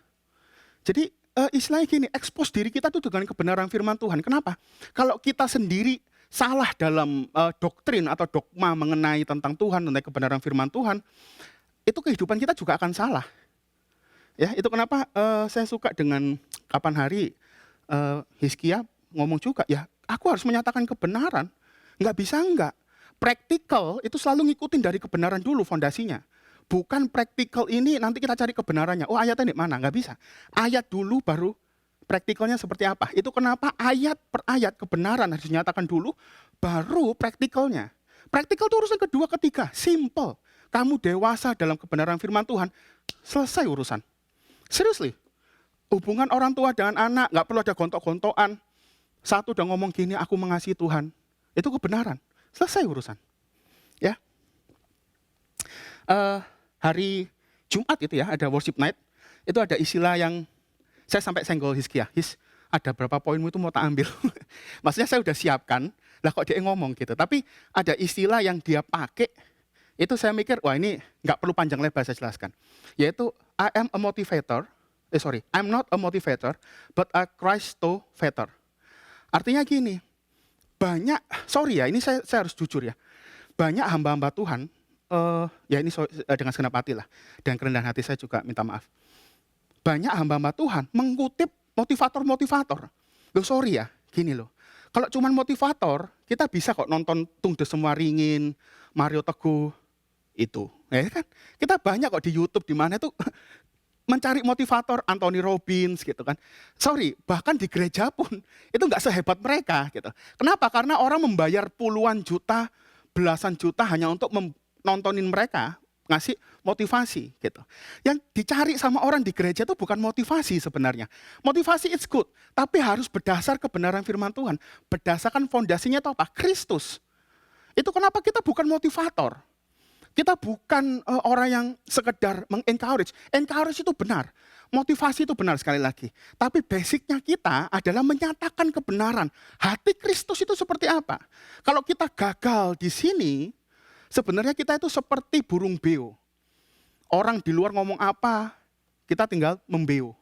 Jadi istilahnya gini, expose diri kita tuh dengan kebenaran firman Tuhan. Kenapa? Kalau kita sendiri salah dalam doktrin atau dogma mengenai tentang Tuhan, tentang kebenaran firman Tuhan, itu kehidupan kita juga akan salah. Ya, itu kenapa saya suka dengan kapan hari Hizkia ngomong juga, ya aku harus menyatakan kebenaran. Nggak bisa enggak. Praktikal itu selalu ngikutin dari kebenaran dulu fondasinya. Bukan praktikal ini nanti kita cari kebenarannya. Oh ayatnya di mana? Nggak bisa. Ayat dulu baru praktikalnya seperti apa. Itu kenapa ayat per ayat kebenaran harus dinyatakan dulu, baru praktikalnya. Praktikal itu urusan kedua, ketiga. Simple. Kamu dewasa dalam kebenaran firman Tuhan, selesai urusan. Seriously. Hubungan orang tua dengan anak, nggak perlu ada gontok-gontokan. Satu udah ngomong gini, aku mengasihi Tuhan. Itu kebenaran. Selesai urusan. Ya. Hari Jumat itu ya, ada worship night. Itu ada istilah yang saya sampai senggol Hizkia. Ada berapa poinmu itu mau tak ambil. Maksudnya saya udah siapkan, lah kok dia ngomong gitu. Tapi ada istilah yang dia pakai, itu saya mikir, wah ini nggak perlu panjang lebar saya jelaskan. Yaitu, I'm not a motivator, but a Christovator. Artinya gini, ini saya harus jujur ya, banyak hamba-hamba Tuhan, dengan segenap hati lah, dan kerendahan hati saya juga minta maaf. Banyak hamba-hamba Tuhan mengutip motivator-motivator. Gini loh. Kalau cuman motivator, kita bisa kok nonton Tung De Semua Ringin, Mario Teguh, itu. Ya kan? Kita banyak kok di YouTube di mana itu mencari motivator, Anthony Robbins gitu kan. Bahkan di gereja pun itu nggak sehebat mereka gitu. Kenapa? Karena orang membayar puluhan juta, belasan juta hanya untuk nontonin mereka, ngasih motivasi gitu. Yang dicari sama orang di gereja itu bukan motivasi sebenarnya. Motivasi it's good, tapi harus berdasar kebenaran firman Tuhan. Berdasarkan fondasinya itu apa? Kristus. Itu kenapa kita bukan motivator. Kita bukan orang yang sekedar meng-encourage. Encourage itu benar. Motivasi itu benar sekali lagi. Tapi basicnya kita adalah menyatakan kebenaran. Hati Kristus itu seperti apa? Kalau kita gagal di sini, sebenarnya kita itu seperti burung beo. Orang di luar ngomong apa, kita tinggal membeo.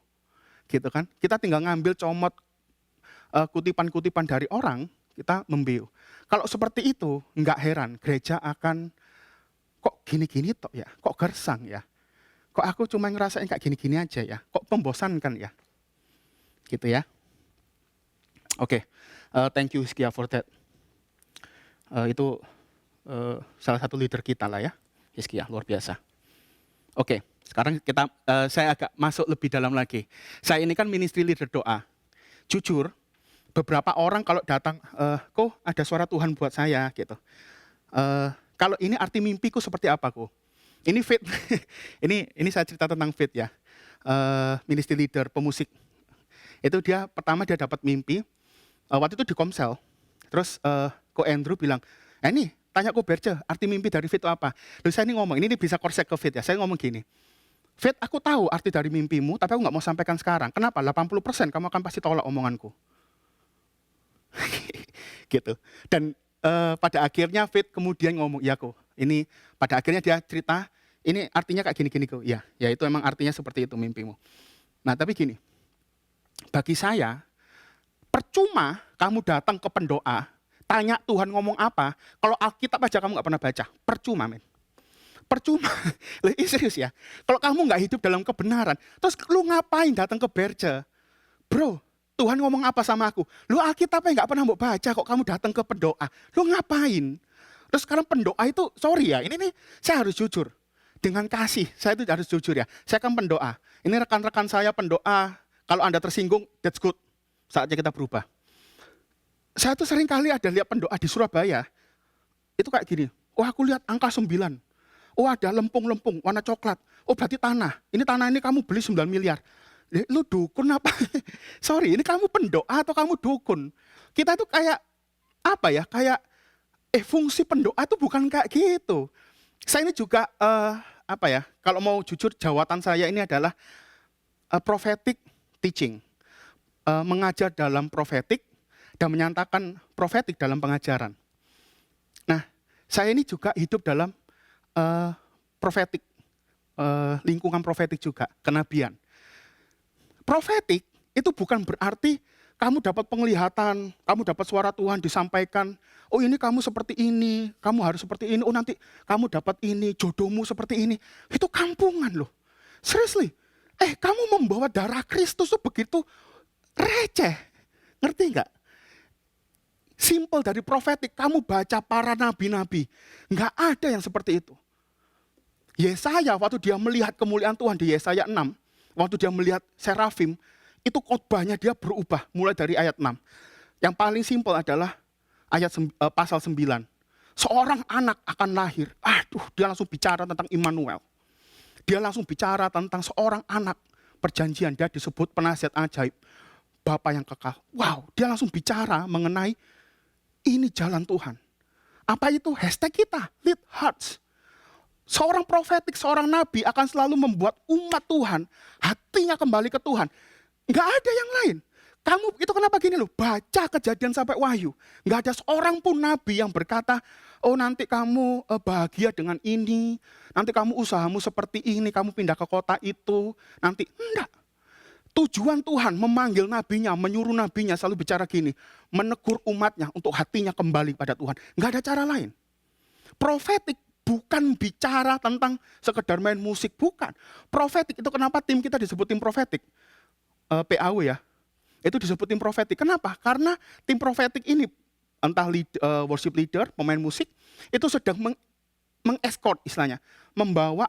Gitu kan? Kita tinggal ngambil comot kutipan-kutipan dari orang, kita membeo. Kalau seperti itu, nggak heran gereja akan kok gini-gini tok ya, kok gersang ya, kok aku cuma ngerasain kayak gini-gini aja ya, kok membosankan ya, gitu ya. Oke, thank you Hizkia for that. Itu salah satu leader kita lah ya, Hizkia, luar biasa. Oke, sekarang saya agak masuk lebih dalam lagi. Saya ini kan ministry leader doa. Jujur, beberapa orang kalau datang, kok ada suara Tuhan buat saya gitu. Kalau ini arti mimpiku seperti apa kok? Ini Fit, ini saya cerita tentang Fit ya. Ministry leader, pemusik. Itu pertama dia dapat mimpi, waktu itu di Komsel. Terus Ko Andrew bilang, ini tanya Ko Berce, arti mimpi dari Fit itu apa? Lalu saya ini ngomong, ini bisa korsek ke Fit ya. Saya ngomong gini, Fit, aku tahu arti dari mimpimu, tapi aku nggak mau sampaikan sekarang. Kenapa? 80% kamu akan pasti tolak omonganku. Gitu. Dan pada akhirnya Fit kemudian ngomong, ya kok, ini pada akhirnya dia cerita, ini artinya kayak gini-gini kok. Ya itu emang artinya seperti itu mimpimu. Nah tapi gini, bagi saya, percuma kamu datang ke pendoa, tanya Tuhan ngomong apa, kalau Alkitab aja kamu nggak pernah baca, percuma men. Percuma, serius ya. Kalau kamu nggak hidup dalam kebenaran, terus lu ngapain datang ke Berce? Bro, Tuhan ngomong apa sama aku? Lu Alkitabnya nggak pernah mau baca kok kamu datang ke pendoa. Lu ngapain? Terus sekarang pendoa itu, sorry ya, ini nih saya harus jujur. Dengan kasih, saya itu harus jujur ya. Saya kan pendoa. Ini rekan-rekan saya pendoa, kalau Anda tersinggung, that's good. Saatnya kita berubah. Saya tuh sering kali ada lihat pendoa di Surabaya. Itu kayak gini, oh aku lihat angka 9. Oh ada lempung-lempung, warna coklat. Oh berarti tanah. Ini tanah ini kamu beli 9 miliar. Lu dukun apa? Sorry, ini kamu pendoa atau kamu dukun? Kita tuh kayak apa ya? Kayak fungsi pendoa tuh bukan kayak gitu. Saya ini juga kalau mau jujur jawatan saya ini adalah prophetic teaching. Mengajar dalam prophetic dan menyatakan prophetic dalam pengajaran. Nah, saya ini juga hidup dalam prophetic, lingkungan prophetic juga, kenabian. Prophetic itu bukan berarti kamu dapat penglihatan, kamu dapat suara Tuhan disampaikan, oh ini kamu seperti ini, kamu harus seperti ini, oh nanti kamu dapat ini, jodohmu seperti ini. Itu kampungan loh. Seriously, kamu membawa darah Kristus tuh begitu receh. Ngerti nggak? Simple dari prophetic, kamu baca para nabi-nabi. Nggak ada yang seperti itu. Yesaya waktu dia melihat kemuliaan Tuhan di Yesaya 6, waktu dia melihat serafim, itu khotbahnya dia berubah mulai dari ayat 6. Yang paling simpel adalah pasal 9. Seorang anak akan lahir. Dia langsung bicara tentang Immanuel. Dia langsung bicara tentang seorang anak perjanjian. Dia disebut penasihat ajaib, Bapa yang kekal. Wow, dia langsung bicara mengenai ini jalan Tuhan. Apa itu? Hashtag kita, Lead Hearts. Seorang profetik, seorang nabi akan selalu membuat umat Tuhan hatinya kembali ke Tuhan. Nggak ada yang lain. Kamu itu kenapa gini loh, baca Kejadian sampai Wahyu. Nggak ada seorang pun nabi yang berkata, oh nanti kamu bahagia dengan ini, nanti kamu usahamu seperti ini, kamu pindah ke kota itu, nanti. Enggak. Tujuan Tuhan memanggil nabinya, menyuruh nabinya selalu bicara gini, menegur umatnya untuk hatinya kembali pada Tuhan. Nggak ada cara lain. Profetik bukan bicara tentang sekedar main musik, bukan. Profetik itu kenapa tim kita disebut tim profetik? PAW ya, itu disebut tim profetik. Kenapa? Karena tim profetik ini, entah worship leader, pemain musik, itu sedang meng-escort istilahnya, membawa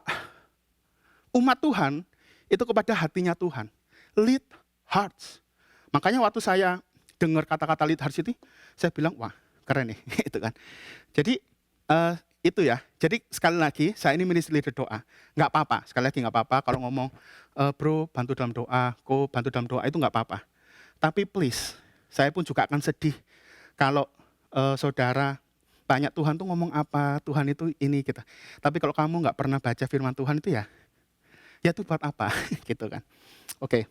umat Tuhan itu kepada hatinya Tuhan. Lead hearts. Makanya waktu saya dengar kata-kata lead hearts itu, saya bilang, wah keren nih, itu kan. Jadi itu ya. Jadi sekali lagi, saya ini ministry leader doa. Nggak apa-apa, sekali lagi nggak apa-apa kalau ngomong, bro bantu dalam doa, ko bantu dalam doa, itu nggak apa-apa. Tapi please, saya pun juga akan sedih kalau saudara banyak Tuhan tuh ngomong apa, Tuhan itu ini kita. Tapi kalau kamu nggak pernah baca firman Tuhan itu ya itu buat apa gitu kan. Oke.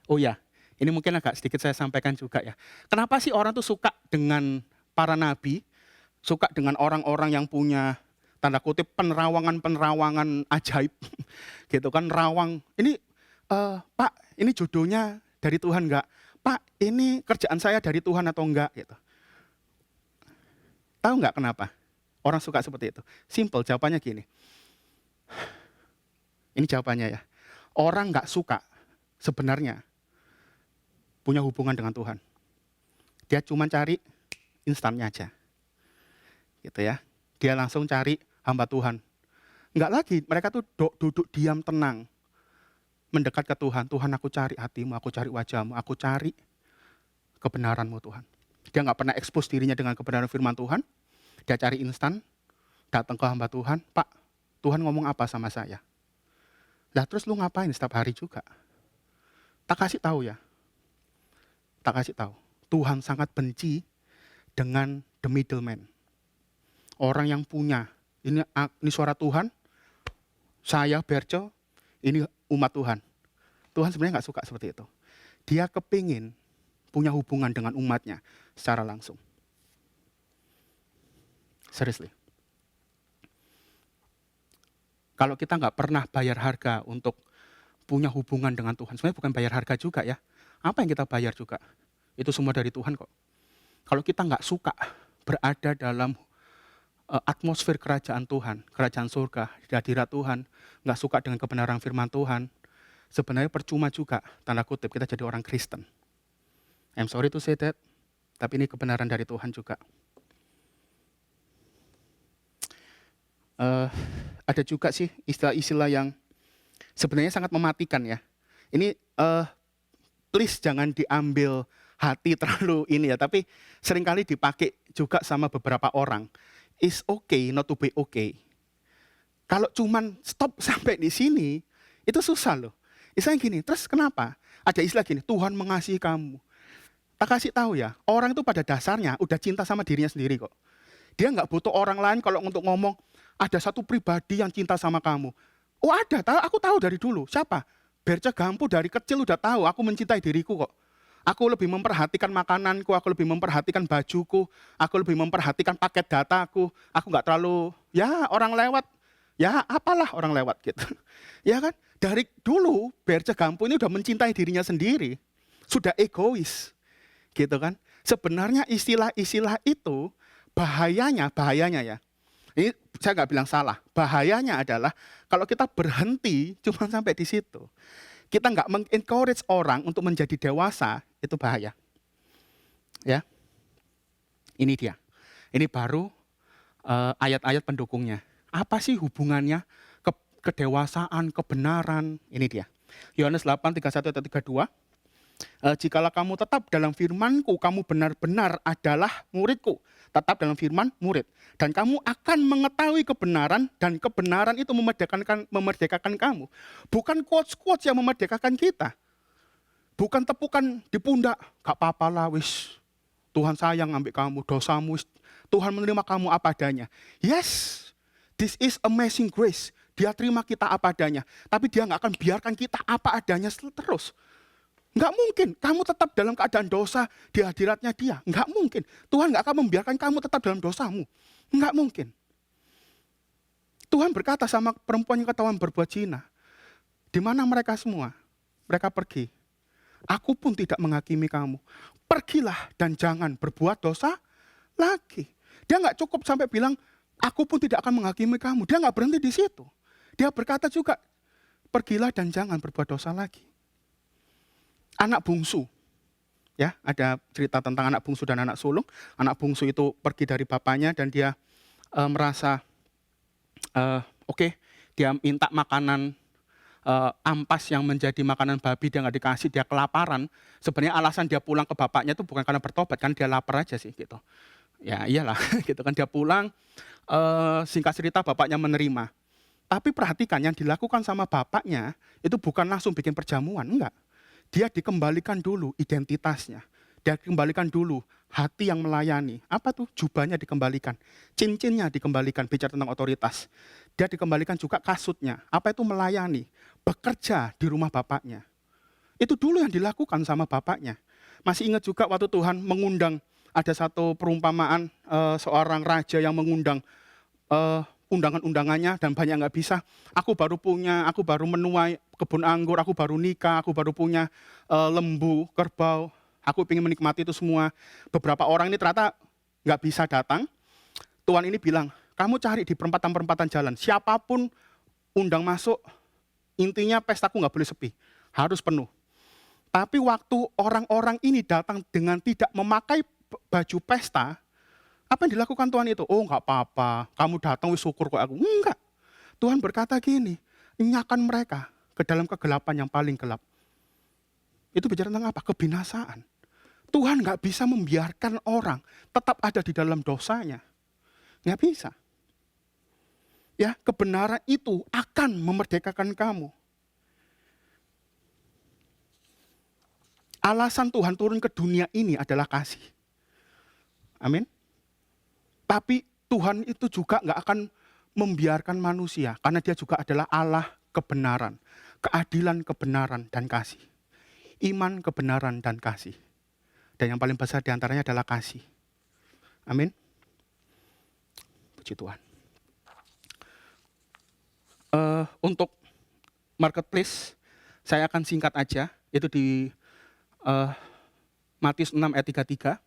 Oh ya, ini mungkin agak sedikit saya sampaikan juga ya. Kenapa sih orang tuh suka dengan para nabi, suka dengan orang-orang yang punya tanda kutip penerawangan ajaib gitu kan, rawang. Ini Pak, ini jodohnya dari Tuhan enggak? Pak, ini kerjaan saya dari Tuhan atau enggak gitu. Tahu enggak kenapa orang suka seperti itu? Simple, jawabannya gini. Ini jawabannya ya. Orang enggak suka sebenarnya punya hubungan dengan Tuhan. Dia cuma cari instannya aja. Gitu ya. Dia langsung cari hamba Tuhan. Enggak lagi, mereka tuh duduk diam tenang. Mendekat ke Tuhan. Tuhan, aku cari hatimu, aku cari wajahmu, aku cari kebenaranmu Tuhan. Dia enggak pernah ekspos dirinya dengan kebenaran firman Tuhan. Dia cari instan, datang ke hamba Tuhan, Pak, Tuhan ngomong apa sama saya? Lah terus lu ngapain setiap hari juga? Tak kasih tahu ya. Tak kasih tahu. Tuhan sangat benci dengan the middleman. Orang yang punya, ini suara Tuhan, saya Berco, ini umat Tuhan. Tuhan sebenarnya nggak suka seperti itu. Dia kepingin punya hubungan dengan umatnya secara langsung. Seriously. Kalau kita nggak pernah bayar harga untuk punya hubungan dengan Tuhan, sebenarnya bukan bayar harga juga ya. Apa yang kita bayar juga? Itu semua dari Tuhan kok. Kalau kita nggak suka berada dalam atmosfer kerajaan Tuhan, kerajaan surga, di hadirat Tuhan, nggak suka dengan kebenaran firman Tuhan, sebenarnya percuma juga, tanda kutip, kita jadi orang Kristen. I'm sorry to say that, tapi ini kebenaran dari Tuhan juga. Ada juga sih istilah-istilah yang sebenarnya sangat mematikan ya. Ini please jangan diambil hati terlalu ini ya, tapi seringkali dipakai juga sama beberapa orang. It's okay not to be okay. Kalau cuman stop sampai di sini, itu susah loh. Istilahnya gini, terus kenapa? Ada istilah gini, Tuhan mengasihi kamu. Tak kasih tahu ya, orang itu pada dasarnya udah cinta sama dirinya sendiri kok. Dia nggak butuh orang lain kalau untuk ngomong, ada satu pribadi yang cinta sama kamu. Oh ada, aku tahu dari dulu. Siapa? Berce Gampu dari kecil udah tahu aku mencintai diriku kok. Aku lebih memperhatikan makananku, aku lebih memperhatikan bajuku, aku lebih memperhatikan paket dataku. Aku nggak terlalu, ya orang lewat, ya apalah orang lewat gitu. Ya kan? Dari dulu Berce Gampu ini udah mencintai dirinya sendiri. Sudah egois. Gitu kan? Sebenarnya istilah-istilah itu bahayanya ya. Ini saya nggak bilang salah. Bahayanya adalah kalau kita berhenti cuma sampai di situ. Kita nggak mengencourage orang untuk menjadi dewasa, itu bahaya. Ya, ini dia. Ini baru ayat-ayat pendukungnya. Apa sih hubungannya kedewasaan, kebenaran? Ini dia. Yohanes 8:31-32. Jikalau kamu tetap dalam firman-Ku, kamu benar-benar adalah murid-Ku. Tetap dalam firman, murid. Dan kamu akan mengetahui kebenaran, dan kebenaran itu memerdekakan kamu. Bukan quotes-quotes yang memerdekakan kita. Bukan tepukan di pundak, gak apa-apa lah wis. Tuhan sayang ambil kamu, dosamu, Tuhan menerima kamu apa adanya. Yes, this is amazing grace. Dia terima kita apa adanya. Tapi dia gak akan biarkan kita apa adanya terus. Nggak mungkin, kamu tetap dalam keadaan dosa di hadiratnya dia. Nggak mungkin, Tuhan nggak akan membiarkan kamu tetap dalam dosamu. Nggak mungkin. Tuhan berkata sama perempuan yang ketahuan berbuat zina. Di mana mereka semua? Mereka pergi. Aku pun tidak menghakimi kamu. Pergilah dan jangan berbuat dosa lagi. Dia nggak cukup sampai bilang, aku pun tidak akan menghakimi kamu. Dia nggak berhenti di situ. Dia berkata juga, pergilah dan jangan berbuat dosa lagi. Anak bungsu, ya ada cerita tentang anak bungsu dan anak sulung. Anak bungsu itu pergi dari bapaknya dan dia merasa oke, dia minta makanan ampas yang menjadi makanan babi, dia nggak dikasih, dia kelaparan. Sebenarnya alasan dia pulang ke bapaknya itu bukan karena bertobat, kan dia lapar aja sih gitu. Ya iyalah, gitu kan dia pulang. Singkat cerita bapaknya menerima. Tapi perhatikan yang dilakukan sama bapaknya itu bukan langsung bikin perjamuan, enggak. Dia dikembalikan dulu identitasnya. Dia dikembalikan dulu hati yang melayani. Apa tuh? Jubahnya dikembalikan. Cincinnya dikembalikan, bicara tentang otoritas. Dia dikembalikan juga kasutnya. Apa itu melayani? Bekerja di rumah bapaknya. Itu dulu yang dilakukan sama bapaknya. Masih ingat juga waktu Tuhan mengundang, ada satu perumpamaan seorang raja yang mengundang undangan-undangannya dan banyak nggak bisa. Aku baru menuai kebun anggur, aku baru nikah, aku baru punya lembu, kerbau. Aku ingin menikmati itu semua. Beberapa orang ini ternyata nggak bisa datang. Tuhan ini bilang, kamu cari di perempatan-perempatan jalan. Siapapun undang masuk, intinya pestaku nggak boleh sepi. Harus penuh. Tapi waktu orang-orang ini datang dengan tidak memakai baju pesta, apa yang dilakukan Tuhan itu? Oh nggak apa-apa, kamu datang wis syukur kok aku. Enggak. Tuhan berkata gini, enyahkan mereka ke dalam kegelapan yang paling gelap. Itu bicara tentang apa? Kebinasaan. Tuhan nggak bisa membiarkan orang tetap ada di dalam dosanya. Nggak bisa. Ya, kebenaran itu akan memerdekakan kamu. Alasan Tuhan turun ke dunia ini adalah kasih. Amin. Tapi Tuhan itu juga nggak akan membiarkan manusia, karena dia juga adalah Allah kebenaran, keadilan, kebenaran, dan kasih. Iman, kebenaran, dan kasih. Dan yang paling besar diantaranya adalah kasih. Amin. Puji Tuhan. Untuk marketplace, saya akan singkat aja, itu di Matius 6 ayat 33.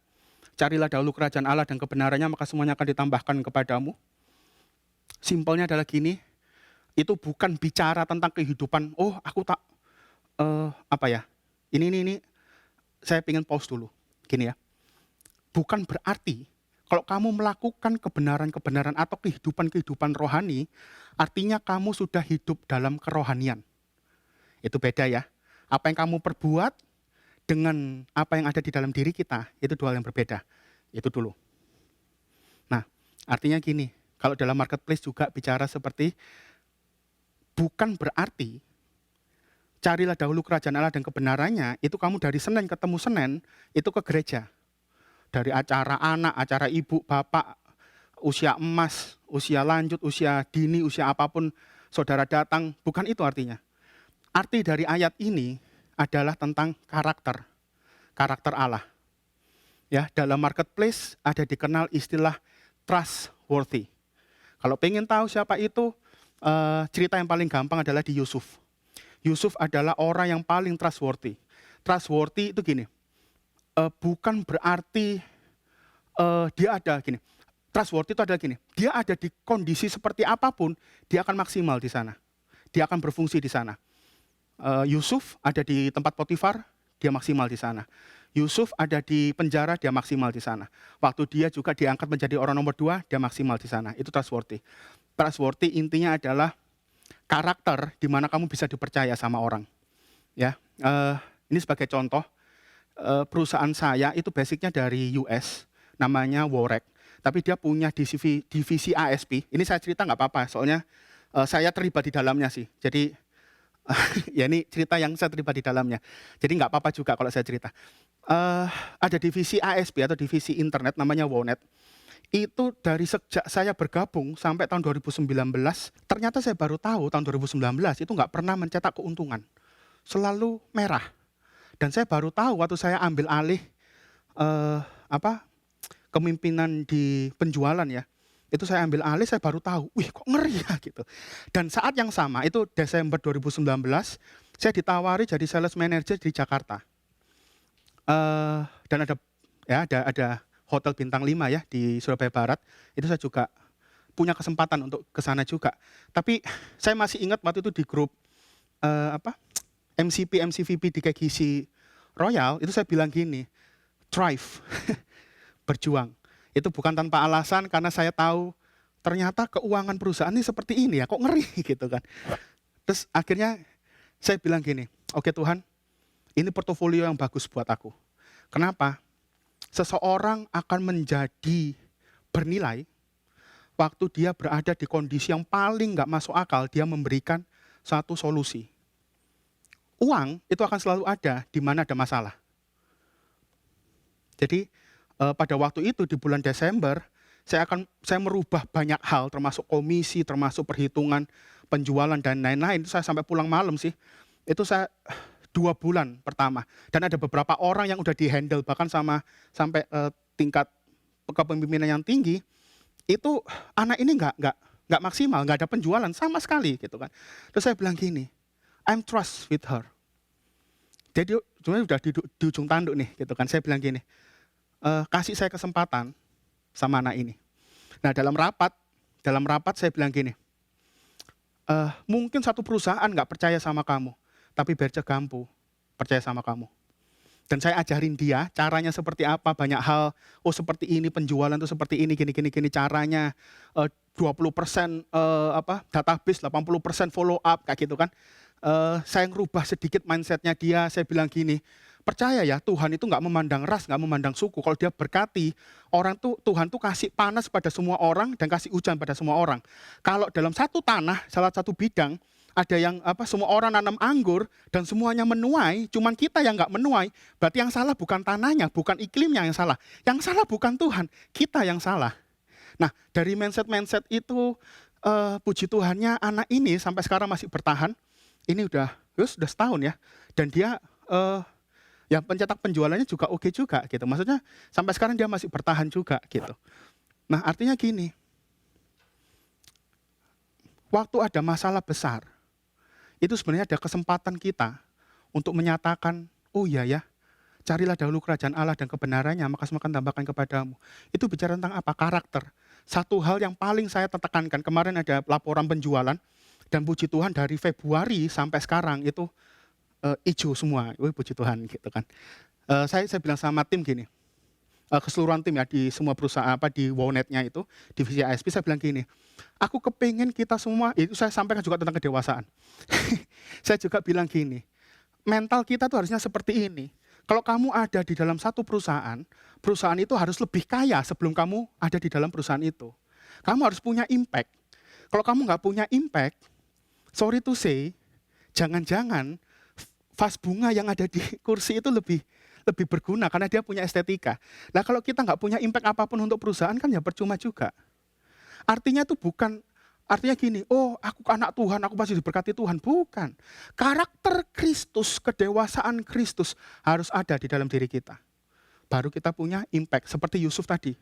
Carilah dahulu kerajaan Allah dan kebenarannya, maka semuanya akan ditambahkan kepadamu. Simpelnya adalah gini, itu bukan bicara tentang kehidupan, oh aku tak, ini, saya pengen pause dulu, gini ya. Bukan berarti, kalau kamu melakukan kebenaran-kebenaran atau kehidupan-kehidupan rohani, artinya kamu sudah hidup dalam kerohanian. Itu beda ya. Apa yang kamu perbuat, dengan apa yang ada di dalam diri kita, itu dua hal yang berbeda. Itu dulu. Nah, artinya gini, kalau dalam marketplace juga bicara seperti, bukan berarti, carilah dahulu kerajaan Allah dan kebenarannya, itu kamu dari Senin ketemu Senin, itu ke gereja. Dari acara anak, acara ibu, bapak, usia emas, usia lanjut, usia dini, usia apapun saudara datang, bukan itu artinya. Arti dari ayat ini adalah tentang karakter Allah. Ya, dalam marketplace ada dikenal istilah trustworthy. Kalau pengen tahu siapa itu, cerita yang paling gampang adalah di Yusuf. Yusuf adalah orang yang paling trustworthy. Trustworthy itu gini, bukan berarti dia ada gini. Trustworthy itu adalah gini, dia ada di kondisi seperti apapun, dia akan maksimal di sana. Dia akan berfungsi di sana. Yusuf ada di tempat Potifar, dia maksimal di sana. Yusuf ada di penjara, dia maksimal di sana. Waktu dia juga diangkat menjadi orang nomor 2, dia maksimal di sana. Itu trustworthy. Trustworthy intinya adalah karakter di mana kamu bisa dipercaya sama orang. Ya, ini sebagai contoh, perusahaan saya itu basicnya dari US, namanya Worek. Tapi dia punya divisi ASP. Ini saya cerita nggak apa-apa, soalnya saya terlibat di dalamnya sih. Jadi ya ini cerita yang saya terlibat di dalamnya. Jadi nggak apa-apa juga kalau saya cerita. Ada divisi ASP atau divisi internet namanya Wonet. Itu dari sejak saya bergabung sampai tahun 2019, ternyata saya baru tahu tahun 2019 itu nggak pernah mencetak keuntungan. Selalu merah. Dan saya baru tahu waktu saya ambil alih kepemimpinan di penjualan ya. Itu saya ambil alih, saya baru tahu, wih kok ngeri ya gitu. Dan saat yang sama, itu Desember 2019, saya ditawari jadi sales manager di Jakarta. Dan ada hotel bintang 5 ya di Surabaya Barat. Itu saya juga punya kesempatan untuk ke sana juga. Tapi saya masih ingat waktu itu di grup MCVP di KGC Royal, itu saya bilang gini, thrive, berjuang. Itu bukan tanpa alasan karena saya tahu ternyata keuangan perusahaan ini seperti ini ya, kok ngeri gitu kan. Terus akhirnya saya bilang gini, oke Tuhan, ini portofolio yang bagus buat aku. Kenapa? Seseorang akan menjadi bernilai waktu dia berada di kondisi yang paling nggak masuk akal, dia memberikan satu solusi. Uang itu akan selalu ada di mana ada masalah. Jadi pada waktu itu di bulan Desember, saya merubah banyak hal, termasuk komisi, termasuk perhitungan, penjualan dan lain-lain. Itu saya sampai pulang malam sih. Itu saya 2 bulan pertama. Dan ada beberapa orang yang udah di-handle bahkan sampai tingkat kepemimpinan yang tinggi. Itu anak ini nggak maksimal, nggak ada penjualan sama sekali gitu kan. Terus saya bilang gini, I'm trust with her. Jadi cuma udah di ujung tanduk nih gitu kan. Saya bilang gini, kasih saya kesempatan sama anak ini. Nah dalam rapat saya bilang gini, mungkin satu perusahaan nggak percaya sama kamu, tapi Berce Gampu percaya sama kamu. Dan saya ajarin dia caranya seperti apa, banyak hal, seperti ini penjualan tuh seperti ini, gini caranya, 20% database, 80% follow up, kayak gitu kan. Saya ngerubah sedikit mindsetnya dia, saya bilang gini, percaya ya Tuhan itu nggak memandang ras, nggak memandang suku. Kalau dia berkati, Tuhan tuh kasih panas pada semua orang dan kasih hujan pada semua orang. Kalau dalam satu tanah, salah satu bidang, ada yang semua orang nanam anggur dan semuanya menuai, cuman kita yang nggak menuai, berarti yang salah bukan tanahnya, bukan iklimnya yang salah. Yang salah bukan Tuhan, kita yang salah. Nah dari mindset itu, puji Tuhannya anak ini sampai sekarang masih bertahan. Ini sudah setahun ya, dan dia ya pencetak penjualannya juga oke juga gitu. Maksudnya sampai sekarang dia masih bertahan juga gitu. Nah artinya gini, waktu ada masalah besar, itu sebenarnya ada kesempatan kita untuk menyatakan, oh iya ya, carilah dahulu kerajaan Allah dan kebenarannya, maka semua akan tambahkan kepadamu. Itu bicara tentang apa? Karakter. Satu hal yang paling saya tekankan, kemarin ada laporan penjualan, dan puji Tuhan dari Februari sampai sekarang itu hijau semua, puji Tuhan gitu kan. Saya bilang sama tim gini, keseluruhan tim ya di semua perusahaan di Wonet-nya itu, divisi ASP, saya bilang gini, aku kepingin kita semua, itu saya sampaikan juga tentang kedewasaan. Saya juga bilang gini, mental kita tuh harusnya seperti ini. Kalau kamu ada di dalam satu perusahaan itu harus lebih kaya sebelum kamu ada di dalam perusahaan itu. Kamu harus punya impact. Kalau kamu nggak punya impact, sorry to say, jangan-jangan vas bunga yang ada di kursi itu lebih berguna karena dia punya estetika. Nah kalau kita nggak punya impact apapun untuk perusahaan kan ya percuma juga. Artinya itu bukan, artinya gini, oh aku anak Tuhan, aku pasti diberkati Tuhan. Bukan. Karakter Kristus, kedewasaan Kristus harus ada di dalam diri kita. Baru kita punya impact, seperti Yusuf tadi.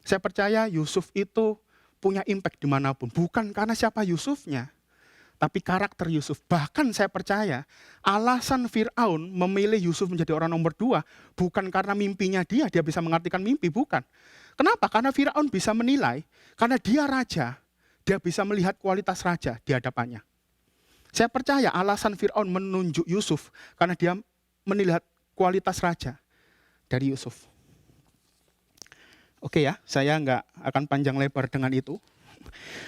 Saya percaya Yusuf itu punya impact dimanapun. Bukan karena siapa Yusufnya, tapi karakter Yusuf. Bahkan saya percaya alasan Fir'aun memilih Yusuf menjadi orang nomor 2 bukan karena mimpinya dia bisa mengartikan mimpi, bukan. Kenapa? Karena Fir'aun bisa menilai, karena dia raja, dia bisa melihat kualitas raja di hadapannya. Saya percaya alasan Fir'aun menunjuk Yusuf karena dia melihat kualitas raja dari Yusuf. Oke ya, saya nggak akan panjang lebar dengan itu,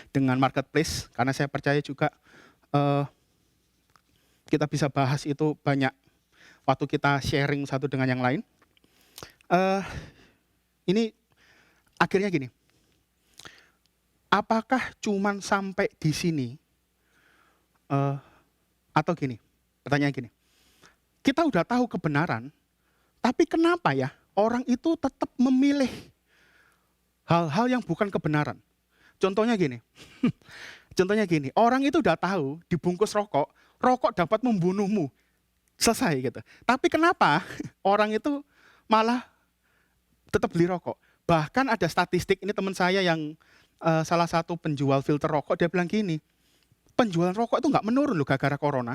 dengan marketplace, karena saya percaya juga kita bisa bahas itu banyak waktu kita sharing satu dengan yang lain. Ini akhirnya gini, apakah cuman sampai di sini? Atau gini, pertanyaan gini, kita udah tahu kebenaran, tapi kenapa ya orang itu tetap memilih hal-hal yang bukan kebenaran? Contohnya gini, orang itu udah tahu dibungkus rokok, rokok dapat membunuhmu, selesai gitu. Tapi kenapa orang itu malah tetap beli rokok? Bahkan ada statistik, ini teman saya yang salah satu penjual filter rokok, dia bilang gini, penjualan rokok itu nggak menurun loh gara-gara corona.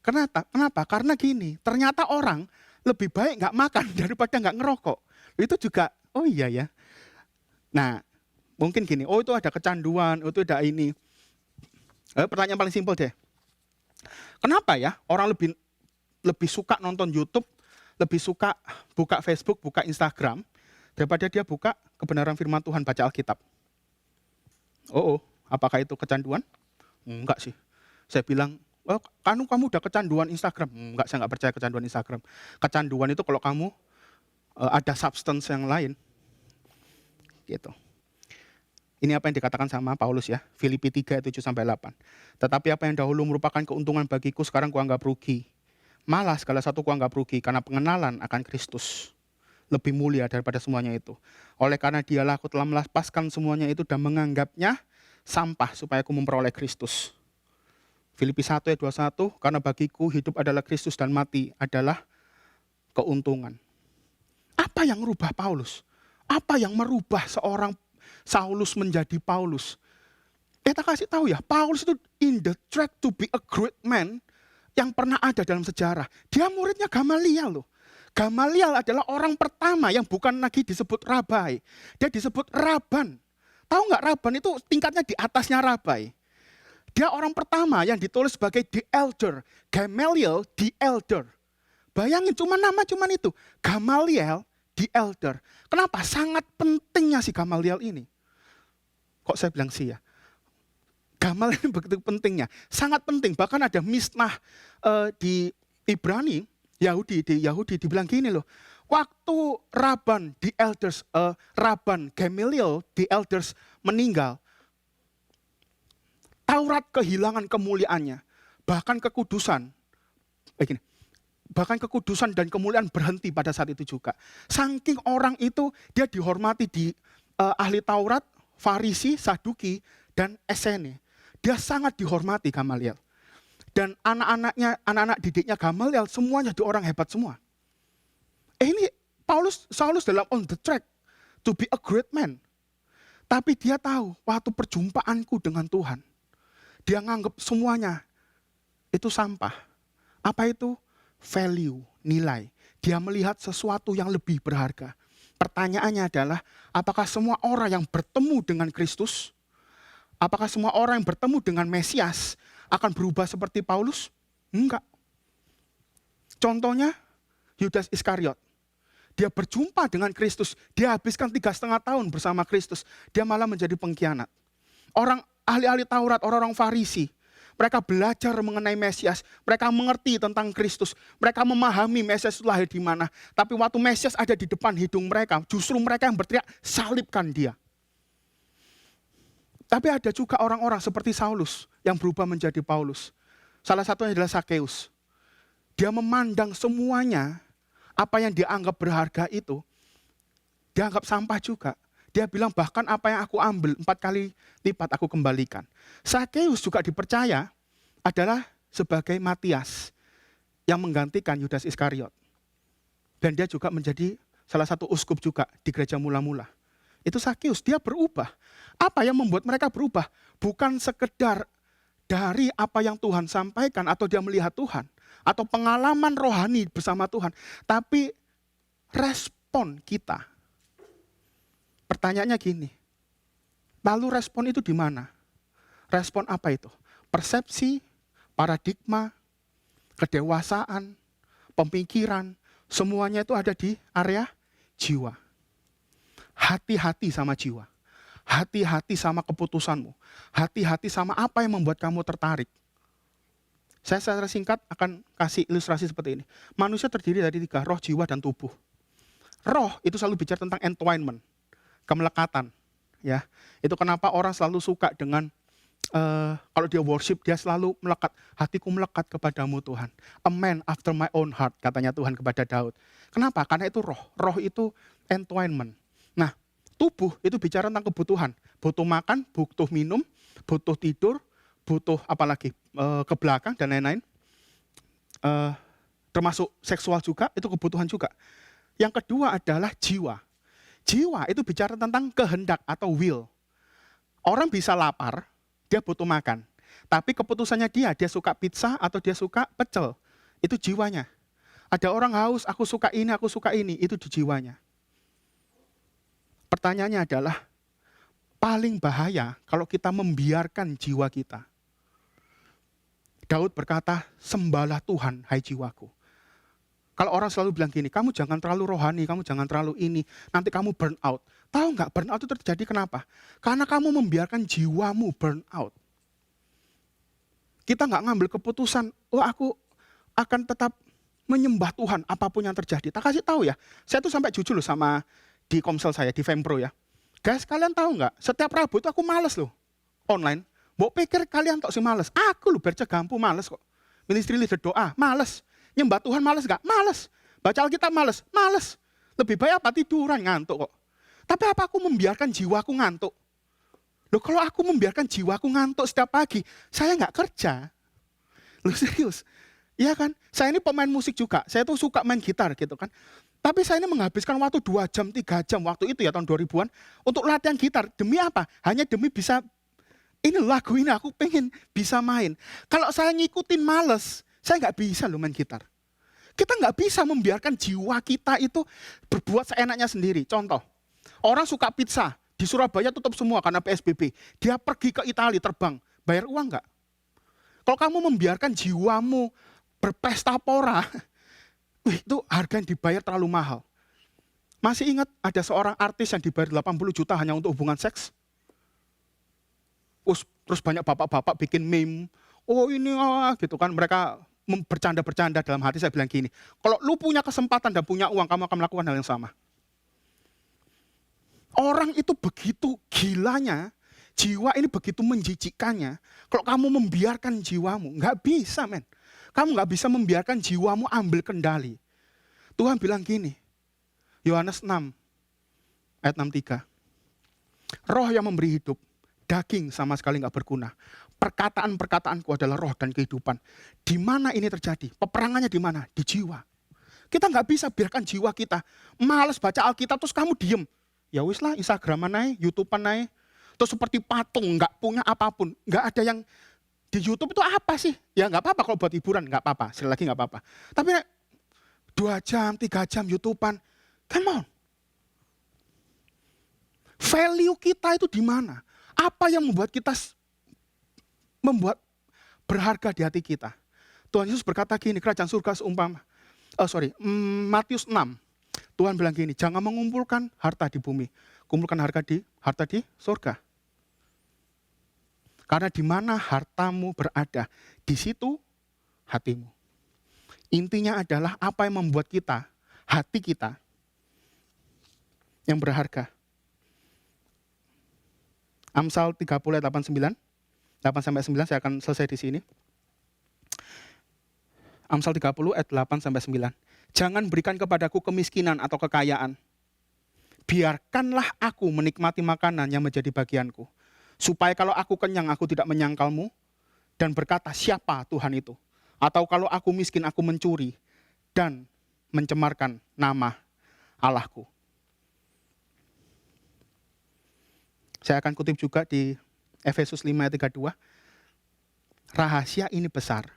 Kenapa? Karena gini, ternyata orang lebih baik nggak makan daripada nggak ngerokok. Itu juga, oh iya ya. Nah, mungkin gini, oh itu ada kecanduan, itu ada ini. Pertanyaan paling simpel deh. Kenapa ya orang lebih suka nonton YouTube, lebih suka buka Facebook, buka Instagram, daripada dia buka kebenaran firman Tuhan, baca Alkitab? Apakah itu kecanduan? Enggak sih. Saya bilang, kamu udah kecanduan Instagram. Enggak, saya nggak percaya kecanduan Instagram. Kecanduan itu kalau kamu ada substance yang lain. Gitu. Ini apa yang dikatakan sama Paulus ya, Filipi 3, 7-8. Tetapi apa yang dahulu merupakan keuntungan bagiku, sekarang kuanggap rugi. Malah segala satu kuanggap rugi, karena pengenalan akan Kristus lebih mulia daripada semuanya itu. Oleh karena dialah aku telah melepaskan semuanya itu dan menganggapnya sampah supaya aku memperoleh Kristus. Filipi 1 ayat 21, karena bagiku hidup adalah Kristus dan mati adalah keuntungan. Apa yang merubah Paulus? Apa yang merubah seorang Saulus menjadi Paulus? Kita kasih tahu ya, Paulus itu in the track to be a great man yang pernah ada dalam sejarah. Dia muridnya Gamaliel loh. Gamaliel adalah orang pertama yang bukan lagi disebut rabai. Dia disebut raban. Tahu nggak, raban itu tingkatnya di atasnya rabai. Dia orang pertama yang ditulis sebagai the elder. Gamaliel the elder. Bayangin nama cuman itu. Gamaliel the elder. Kenapa? Sangat pentingnya si Gamaliel ini. Kok saya bilang sih ya? Gamaliel ini begitu pentingnya. Sangat penting. Bahkan ada misnah di Ibrani, Yahudi dibilang gini loh. Waktu Raban the elders, Raban Gamaliel the elders meninggal, Taurat kehilangan kemuliaannya. Bahkan kekudusan. Bahkan kekudusan dan kemuliaan berhenti pada saat itu juga. Saking orang itu, dia dihormati di ahli Taurat, Farisi, Saduki, dan Esene. Dia sangat dihormati Gamaliel. Dan anak-anak didiknya Gamaliel, semuanya di orang hebat semua. Ini Saulus dalam on the track to be a great man. Tapi dia tahu, waktu perjumpaanku dengan Tuhan, dia nganggap semuanya itu sampah. Apa itu? Value, nilai. Dia melihat sesuatu yang lebih berharga. Pertanyaannya adalah, apakah semua orang yang bertemu dengan Kristus, apakah semua orang yang bertemu dengan Mesias akan berubah seperti Paulus? Enggak. Contohnya, Yudas Iskariot. Dia berjumpa dengan Kristus, dia habiskan 3,5 tahun bersama Kristus, dia malah menjadi pengkhianat. Orang ahli-ahli Taurat, orang-orang Farisi, mereka belajar mengenai Mesias, mereka mengerti tentang Kristus, mereka memahami Mesias itu lahir di mana. Tapi waktu Mesias ada di depan hidung mereka, justru mereka yang berteriak, salibkan dia. Tapi ada juga orang-orang seperti Saulus yang berubah menjadi Paulus. Salah satunya adalah Sakeus. Dia memandang semuanya, apa yang dianggap berharga itu, dianggap sampah juga. Dia bilang bahkan apa yang aku ambil 4 kali lipat aku kembalikan. Sakeus juga dipercaya adalah sebagai Matias yang menggantikan Yudas Iskariot. Dan dia juga menjadi salah satu uskup juga di gereja mula-mula. Itu Sakeus, dia berubah. Apa yang membuat mereka berubah? Bukan sekedar dari apa yang Tuhan sampaikan atau dia melihat Tuhan. Atau pengalaman rohani bersama Tuhan. Tapi respon kita. Pertanyaannya gini, lalu respon itu di mana? Respon apa itu? Persepsi, paradigma, kedewasaan, pemikiran, semuanya itu ada di area jiwa. Hati-hati sama jiwa. Hati-hati sama keputusanmu. Hati-hati sama apa yang membuat kamu tertarik. Saya secara singkat akan kasih ilustrasi seperti ini. Manusia terdiri dari 3, roh, jiwa, dan tubuh. Roh itu selalu bicara tentang entwinement, kemelekatan. Ya, itu kenapa orang selalu suka dengan kalau dia worship, dia selalu melekat. Hatiku melekat kepadamu Tuhan. A man after my own heart, katanya Tuhan kepada Daud. Kenapa? Karena itu roh. Roh itu entwinement. Nah, tubuh itu bicara tentang kebutuhan. Butuh makan, butuh minum, butuh tidur, butuh apalagi ke belakang dan lain-lain. Termasuk seksual juga, itu kebutuhan juga. Yang kedua adalah jiwa. Jiwa itu bicara tentang kehendak atau will. Orang bisa lapar, dia butuh makan. Tapi keputusannya dia suka pizza atau dia suka pecel. Itu jiwanya. Ada orang haus, aku suka ini, itu di jiwanya. Pertanyaannya adalah, paling bahaya kalau kita membiarkan jiwa kita. Daud berkata, sembahlah Tuhan, hai jiwaku. Kalau orang selalu bilang gini, kamu jangan terlalu rohani, kamu jangan terlalu ini, nanti kamu burn out. Tahu nggak burn out itu terjadi kenapa? Karena kamu membiarkan jiwamu burn out. Kita nggak ngambil keputusan, oh aku akan tetap menyembah Tuhan apapun yang terjadi. Tak kasih tahu ya, saya tuh sampai jujur loh sama di Komsel saya, di Fempro ya. Guys, kalian tahu nggak, setiap Rabu itu aku males loh, online. Mbok pikir kalian tok sih males, aku loh bercegampu males kok. Ministry leader doa, males. Nyembah Tuhan males nggak? Males. Baca Alkitab males? Males. Lebih baik apa tiduran ngantuk kok. Tapi apa aku membiarkan jiwaku ngantuk? Loh kalau aku membiarkan jiwaku ngantuk setiap pagi, saya nggak kerja. Loh serius. Iya kan? Saya ini pemain musik juga. Saya tuh suka main gitar gitu kan. Tapi saya ini menghabiskan waktu 2 jam, 3 jam waktu itu ya tahun 2000-an untuk latihan gitar. Demi apa? Hanya demi bisa, ini lagu ini aku pengen bisa main. Kalau saya ngikutin males, saya nggak bisa loh main gitar. Kita nggak bisa membiarkan jiwa kita itu berbuat seenaknya sendiri. Contoh, orang suka pizza, di Surabaya tutup semua karena PSBB. Dia pergi ke Italia terbang, bayar uang nggak? Kalau kamu membiarkan jiwamu berpesta pora, itu harga yang dibayar terlalu mahal. Masih ingat ada seorang artis yang dibayar 80 juta hanya untuk hubungan seks? Terus banyak bapak-bapak bikin meme, oh ini gitu kan, mereka bercanda-bercanda dalam hati. Saya bilang gini, kalau lu punya kesempatan dan punya uang, kamu akan melakukan hal yang sama. Orang itu begitu gilanya, jiwa ini begitu menjijikkannya, kalau kamu membiarkan jiwamu, nggak bisa men. Kamu nggak bisa membiarkan jiwamu ambil kendali. Tuhan bilang gini, Yohanes 6, ayat 63. Roh yang memberi hidup, daging sama sekali nggak berguna. Perkataan-perkataanku adalah roh dan kehidupan. Di mana ini terjadi? Peperangannya di mana? Di jiwa. Kita nggak bisa biarkan jiwa kita malas baca Alkitab terus kamu diem. Ya wis lah, Instagram naik, YouTube naik. Terus seperti patung, nggak punya apapun. Nggak ada yang di YouTube itu apa sih? Ya nggak apa-apa kalau buat hiburan, nggak apa-apa. Sekali lagi nggak apa-apa. Tapi 2 jam, 3 jam YouTube-an, come on. Value kita itu di mana? Apa yang membuat kita berharga di hati kita? Tuhan Yesus berkata gini, kerajaan surga seumpama, Matius 6. Tuhan bilang gini, jangan mengumpulkan harta di bumi, kumpulkan harta di surga. Karena di mana hartamu berada, di situ hatimu. Intinya adalah apa yang membuat kita, hati kita, yang berharga. Amsal 30 ayat 8-9 saya akan selesai di sini. Amsal 30 ayat 8-9. Jangan berikan kepadaku kemiskinan atau kekayaan. biarkanlah aku menikmati makanan yang menjadi bagianku. Supaya kalau aku kenyang, aku tidak menyangkalmu dan berkata, siapa Tuhan itu? Atau kalau aku miskin, aku mencuri dan mencemarkan nama Allahku. Saya akan kutip juga di Efesus 5 ayat 32. Rahasia ini besar,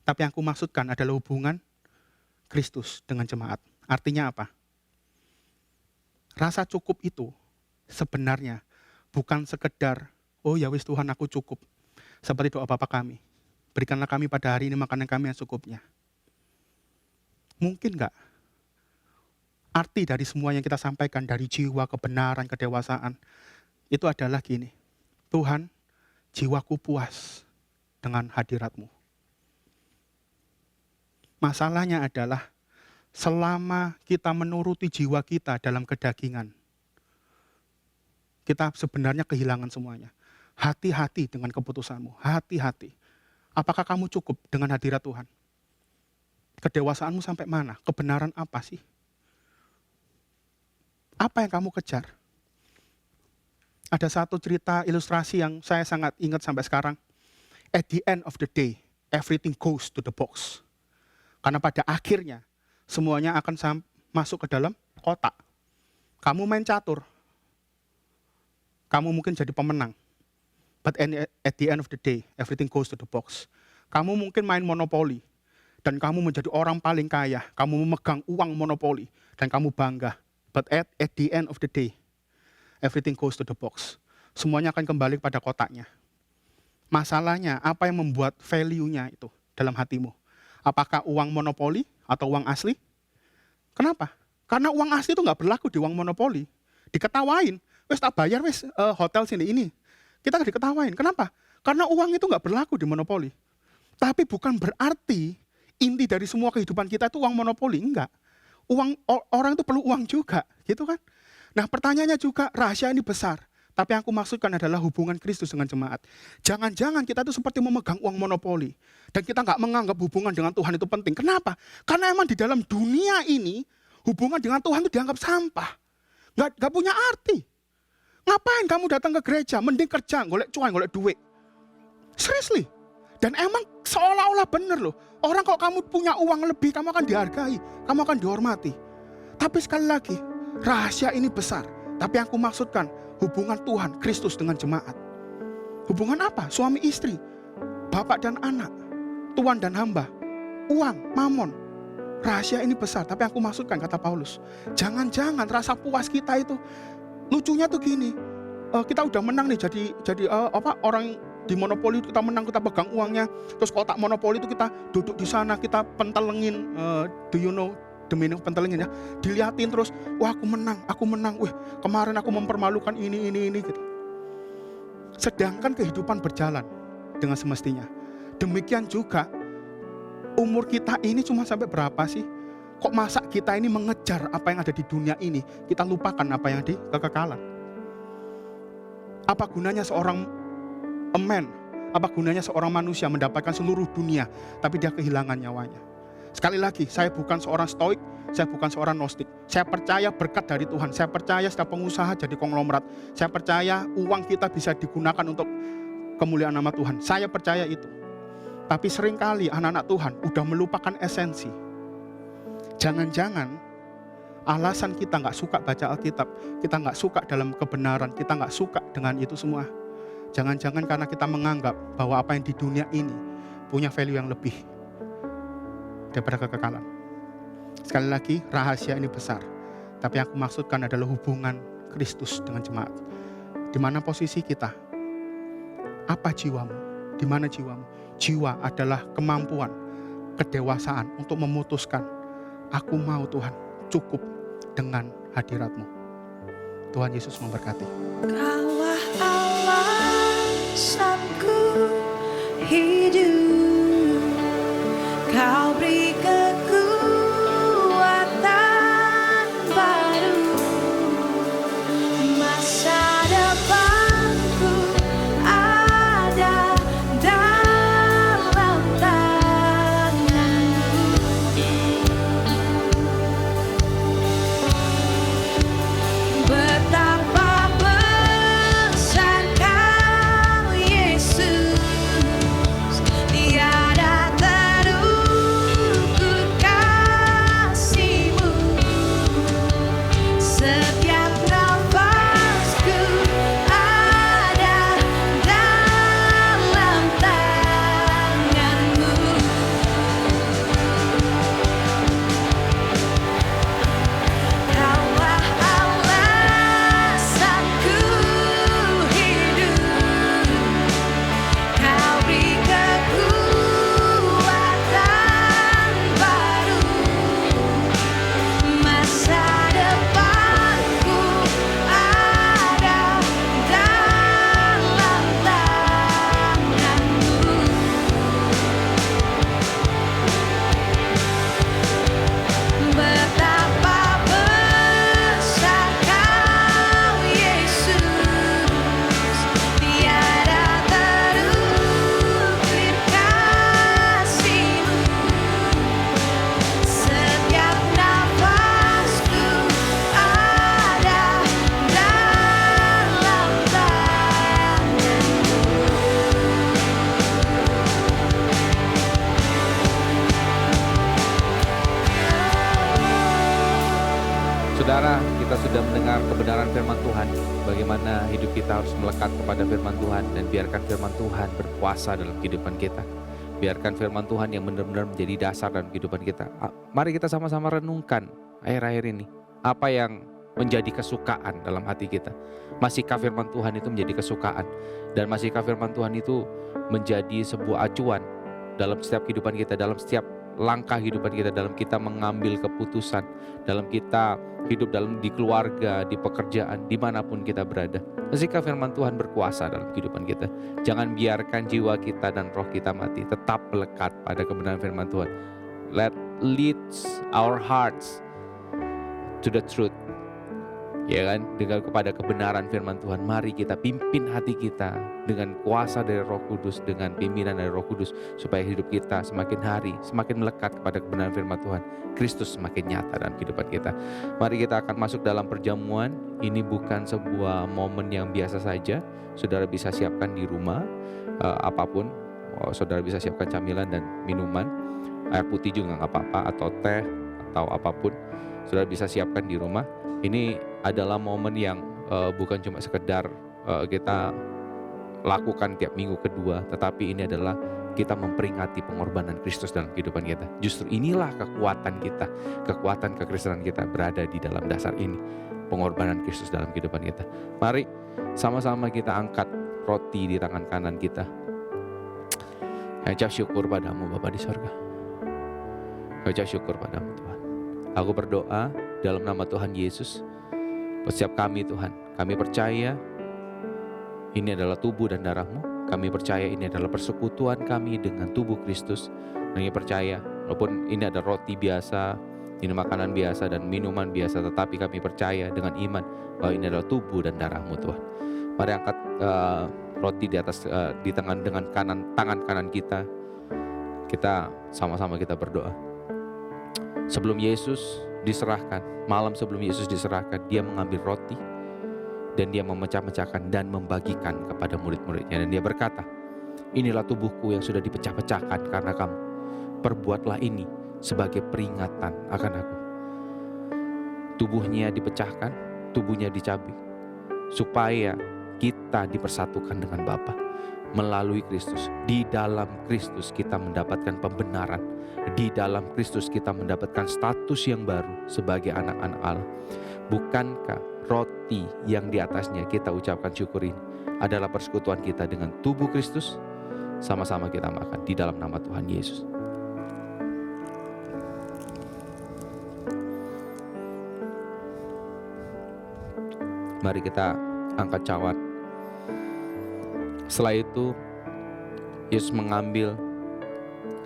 tapi yang aku maksudkan adalah hubungan Kristus dengan jemaat. Artinya apa? Rasa cukup itu sebenarnya bukan sekedar, oh ya wis Tuhan aku cukup. Seperti doa Bapa kami, berikanlah kami pada hari ini makanan kami yang cukupnya. Mungkin enggak? Arti dari semua yang kita sampaikan, dari jiwa, kebenaran, kedewasaan, itu adalah gini, Tuhan, jiwaku puas dengan hadirat-Mu. Masalahnya adalah, selama kita menuruti jiwa kita dalam kedagingan, kita sebenarnya kehilangan semuanya. Hati-hati dengan keputusanmu, hati-hati. Apakah kamu cukup dengan hadirat Tuhan? Kedewasaanmu sampai mana? Kebenaran apa sih? Apa yang kamu kejar? Ada satu cerita ilustrasi yang saya sangat ingat sampai sekarang. At the end of the day, everything goes to the box. Karena pada akhirnya, semuanya akan masuk ke dalam kotak. Kamu main catur, kamu mungkin jadi pemenang. But at the end of the day, everything goes to the box. Kamu mungkin main monopoli, dan kamu menjadi orang paling kaya. Kamu memegang uang monopoli, dan kamu bangga. But at the end of the day, everything goes to the box. Semuanya akan kembali pada kotaknya. Masalahnya, apa yang membuat value-nya itu dalam hatimu? Apakah uang monopoli atau uang asli? Kenapa? Karena uang asli itu nggak berlaku di uang monopoli. Diketawain, wes tak bayar wes hotel sini ini. Kita diketawain. Kenapa? Karena uang itu nggak berlaku di monopoli. Tapi bukan berarti inti dari semua kehidupan kita itu uang monopoli. Enggak. Orang itu perlu uang juga, gitu kan? Nah, pertanyaannya juga, rahasia ini besar. Tapi yang aku maksudkan adalah hubungan Kristus dengan jemaat. Jangan-jangan kita itu seperti memegang uang monopoli. Dan kita nggak menganggap hubungan dengan Tuhan itu penting. Kenapa? Karena emang di dalam dunia ini, hubungan dengan Tuhan itu dianggap sampah. Nggak punya arti. Ngapain kamu datang ke gereja? Mending kerja, golek cuan, golek duit. Seriously. Dan emang seolah-olah bener loh. Orang kalau kamu punya uang lebih, kamu akan dihargai. Kamu akan dihormati. Tapi sekali lagi, rahasia ini besar. Tapi yang aku maksudkan, hubungan Tuhan, Kristus dengan jemaat. Hubungan apa? Suami istri, bapak dan anak, tuan dan hamba, uang, mamon. Rahasia ini besar, tapi yang aku maksudkan, kata Paulus, jangan-jangan rasa puas kita itu, lucunya tuh gini, kita udah menang nih jadi orang di monopoli itu kita menang, kita pegang uangnya, terus kotak monopoli itu kita duduk di sana, kita pentelengin, do you know the meaning of pentelengin ya, diliatin terus, wah aku menang, wih kemarin aku mempermalukan ini gitu. Sedangkan kehidupan berjalan dengan semestinya. Demikian juga umur kita ini cuma sampai berapa sih? Kok masa kita ini mengejar apa yang ada di dunia ini, kita lupakan apa yang di kekekalan? Apa gunanya seorang apa gunanya seorang manusia mendapatkan seluruh dunia, tapi dia kehilangan nyawanya? Sekali lagi, saya bukan seorang stoik, saya bukan seorang gnostik. Saya percaya berkat dari Tuhan, saya percaya setiap pengusaha jadi konglomerat. Saya percaya uang kita bisa digunakan untuk kemuliaan nama Tuhan. Saya percaya itu. Tapi seringkali anak-anak Tuhan udah melupakan esensi. Jangan-jangan alasan kita gak suka baca Alkitab, kita gak suka dalam kebenaran, kita gak suka dengan itu semua. Jangan-jangan karena kita menganggap bahwa apa yang di dunia ini punya value yang lebih daripada kekekalan. Sekali lagi, rahasia ini besar. Tapi yang aku maksudkan adalah hubungan Kristus dengan jemaat. Di mana posisi kita? Apa jiwamu? Di mana jiwamu? Jiwa adalah kemampuan, kedewasaan untuk memutuskan, aku mau Tuhan cukup dengan hadirat-Mu. Tuhan Yesus memberkati. Kaulah alasanku hidup, Kau beri kekuatan baru, masa depanku ada dalam tangan-Mu. sudah mendengar kebenaran firman Tuhan, bagaimana hidup kita harus melekat kepada firman Tuhan dan biarkan firman Tuhan berkuasa dalam kehidupan kita. Biarkan firman Tuhan yang benar-benar menjadi dasar dalam kehidupan kita. Mari kita sama-sama renungkan akhir-akhir ini. Apa yang menjadi kesukaan dalam hati kita? Masihkah firman Tuhan itu menjadi kesukaan? Dan masihkah firman Tuhan itu menjadi sebuah acuan dalam setiap kehidupan kita, dalam setiap langkah kehidupan kita, dalam kita mengambil keputusan, dalam kita hidup di keluarga, di pekerjaan, dimanapun kita berada. Masihkah firman Tuhan berkuasa dalam kehidupan kita? Jangan biarkan jiwa kita dan roh kita mati. Tetap melekat pada kebenaran firman Tuhan. Let leads our hearts to the truth. Ya kan, dengan kepada kebenaran firman Tuhan, mari kita pimpin hati kita dengan kuasa dari Roh Kudus, dengan pimpinan dari Roh Kudus, supaya hidup kita semakin hari semakin melekat kepada kebenaran firman Tuhan. Kristus semakin nyata dalam kehidupan kita. Mari kita akan masuk dalam perjamuan. Ini bukan sebuah momen yang biasa saja. Saudara bisa siapkan di rumah apapun. Saudara bisa siapkan camilan dan minuman. Air putih juga nggak apa-apa, atau teh atau apapun. Saudara bisa siapkan di rumah. Ini adalah momen yang bukan cuma sekedar kita lakukan tiap minggu kedua, tetapi ini adalah kita memperingati pengorbanan Kristus dalam kehidupan kita. Justru inilah kekuatan kita, kekuatan kekristenan kita berada di dalam dasar ini, pengorbanan Kristus dalam kehidupan kita. Mari sama-sama kita angkat roti di tangan kanan kita. Ucap syukur padamu Bapa di sorga. Ucap syukur padamu Tuhan. Aku berdoa dalam nama Tuhan Yesus, setiap kami Tuhan, kami percaya ini adalah tubuh dan darah-Mu. Kami percaya ini adalah persekutuan kami dengan tubuh Kristus. Kami percaya walaupun ini ada roti biasa, ini makanan biasa dan minuman biasa, tetapi kami percaya dengan iman bahwa ini adalah tubuh dan darah-Mu Tuhan. Mari angkat roti di atas di tangan dengan tangan kanan kita. Kita sama-sama kita berdoa. Sebelum Yesus diserahkan, malam sebelum Yesus diserahkan, dia mengambil roti dan dia memecah-mecahkan dan membagikan kepada murid-muridnya. Dan dia berkata, inilah tubuhku yang sudah dipecah-pecahkan karena kamu. Perbuatlah ini sebagai peringatan akan aku. Tubuhnya dipecahkan, tubuhnya dicabik, supaya kita dipersatukan dengan Bapa melalui Kristus. Di dalam Kristus kita mendapatkan pembenaran. Di dalam Kristus kita mendapatkan status yang baru sebagai anak-anak Allah. Bukankah roti yang di atasnya kita ucapkan syukur ini adalah persekutuan kita dengan tubuh Kristus? Sama-sama kita makan di dalam nama Tuhan Yesus. Mari kita angkat cawan. Setelah itu Yesus mengambil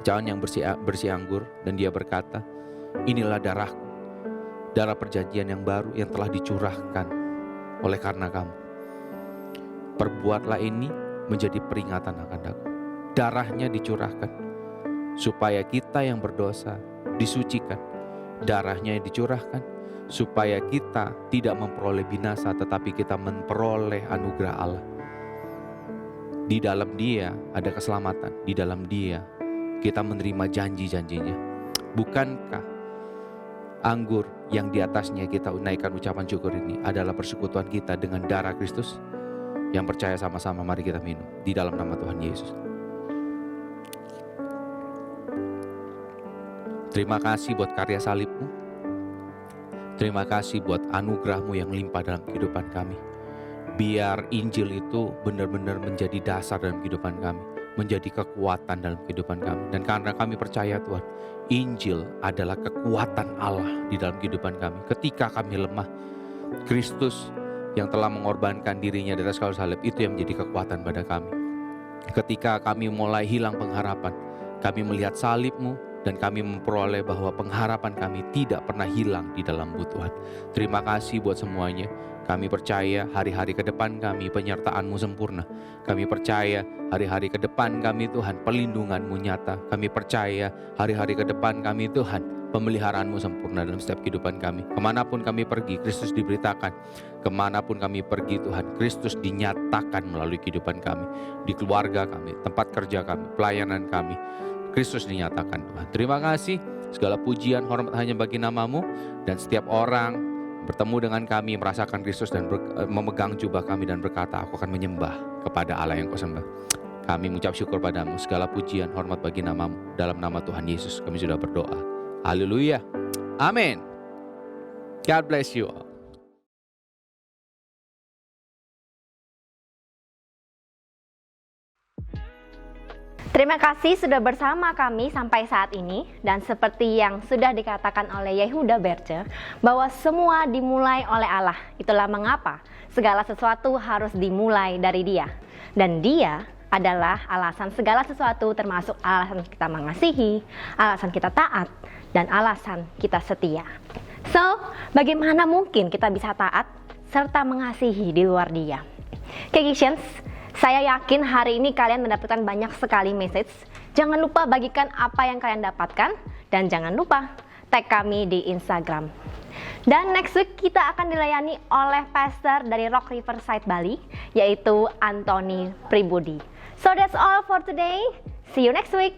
cawan yang bersih anggur dan dia berkata, inilah darahku, darah perjanjian yang baru yang telah dicurahkan oleh karena kamu. Perbuatlah ini menjadi peringatan akan aku. Darahnya dicurahkan supaya kita yang berdosa disucikan. Darahnya yang dicurahkan supaya kita tidak memperoleh binasa, tetapi kita memperoleh anugerah Allah. Di dalam Dia ada keselamatan. Di dalam Dia kita menerima janji-janjinya. Bukankah anggur yang di atasnya kita naikkan ucapan syukur ini adalah persekutuan kita dengan darah Kristus? Yang percaya sama-sama mari kita minum di dalam nama Tuhan Yesus. Terima kasih buat karya salib-Mu. Terima kasih buat anugerah-Mu yang limpah dalam kehidupan kami. Biar Injil itu benar-benar menjadi dasar dalam kehidupan kami, menjadi kekuatan dalam kehidupan kami. Dan karena kami percaya Tuhan, Injil adalah kekuatan Allah di dalam kehidupan kami. Ketika kami lemah, Kristus yang telah mengorbankan dirinya di atas kayu salib itu yang menjadi kekuatan pada kami. Ketika kami mulai hilang pengharapan, kami melihat salib-Mu dan kami memperoleh bahwa pengharapan kami tidak pernah hilang di dalam Tuhan. Terima kasih buat semuanya. Kami percaya hari-hari ke depan kami penyertaan-Mu sempurna. Kami percaya hari-hari ke depan kami Tuhan perlindungan-Mu nyata. Kami percaya hari-hari ke depan kami Tuhan pemeliharaan-Mu sempurna dalam setiap kehidupan kami. Kemanapun kami pergi, Kristus diberitakan. Kemanapun kami pergi Tuhan, Kristus dinyatakan melalui kehidupan kami. Di keluarga kami, tempat kerja kami, pelayanan kami, Kristus dinyatakan Tuhan. Terima kasih, segala pujian, hormat hanya bagi nama-Mu. Dan setiap orang bertemu dengan kami, merasakan Kristus dan memegang jubah kami dan berkata, aku akan menyembah kepada Allah yang kau sembah. Kami mengucap syukur padamu, segala pujian, hormat bagi namamu. Dalam nama Tuhan Yesus kami sudah berdoa. Haleluya. Amin. God bless you all. Terima kasih sudah bersama kami sampai saat ini, dan seperti yang sudah dikatakan oleh Yehuda Berce bahwa semua dimulai oleh Allah. Itulah mengapa segala sesuatu harus dimulai dari Dia, dan Dia adalah alasan segala sesuatu, termasuk alasan kita mengasihi, alasan kita taat, dan alasan kita setia. So, bagaimana mungkin kita bisa taat serta mengasihi di luar Dia? Kegisians, saya yakin hari ini kalian mendapatkan banyak sekali message. Jangan lupa bagikan apa yang kalian dapatkan, dan jangan lupa tag kami di Instagram. Dan next week kita akan dilayani oleh pastor dari Rock Riverside Bali, yaitu Anthony Pribudi. So that's all for today. See you next week.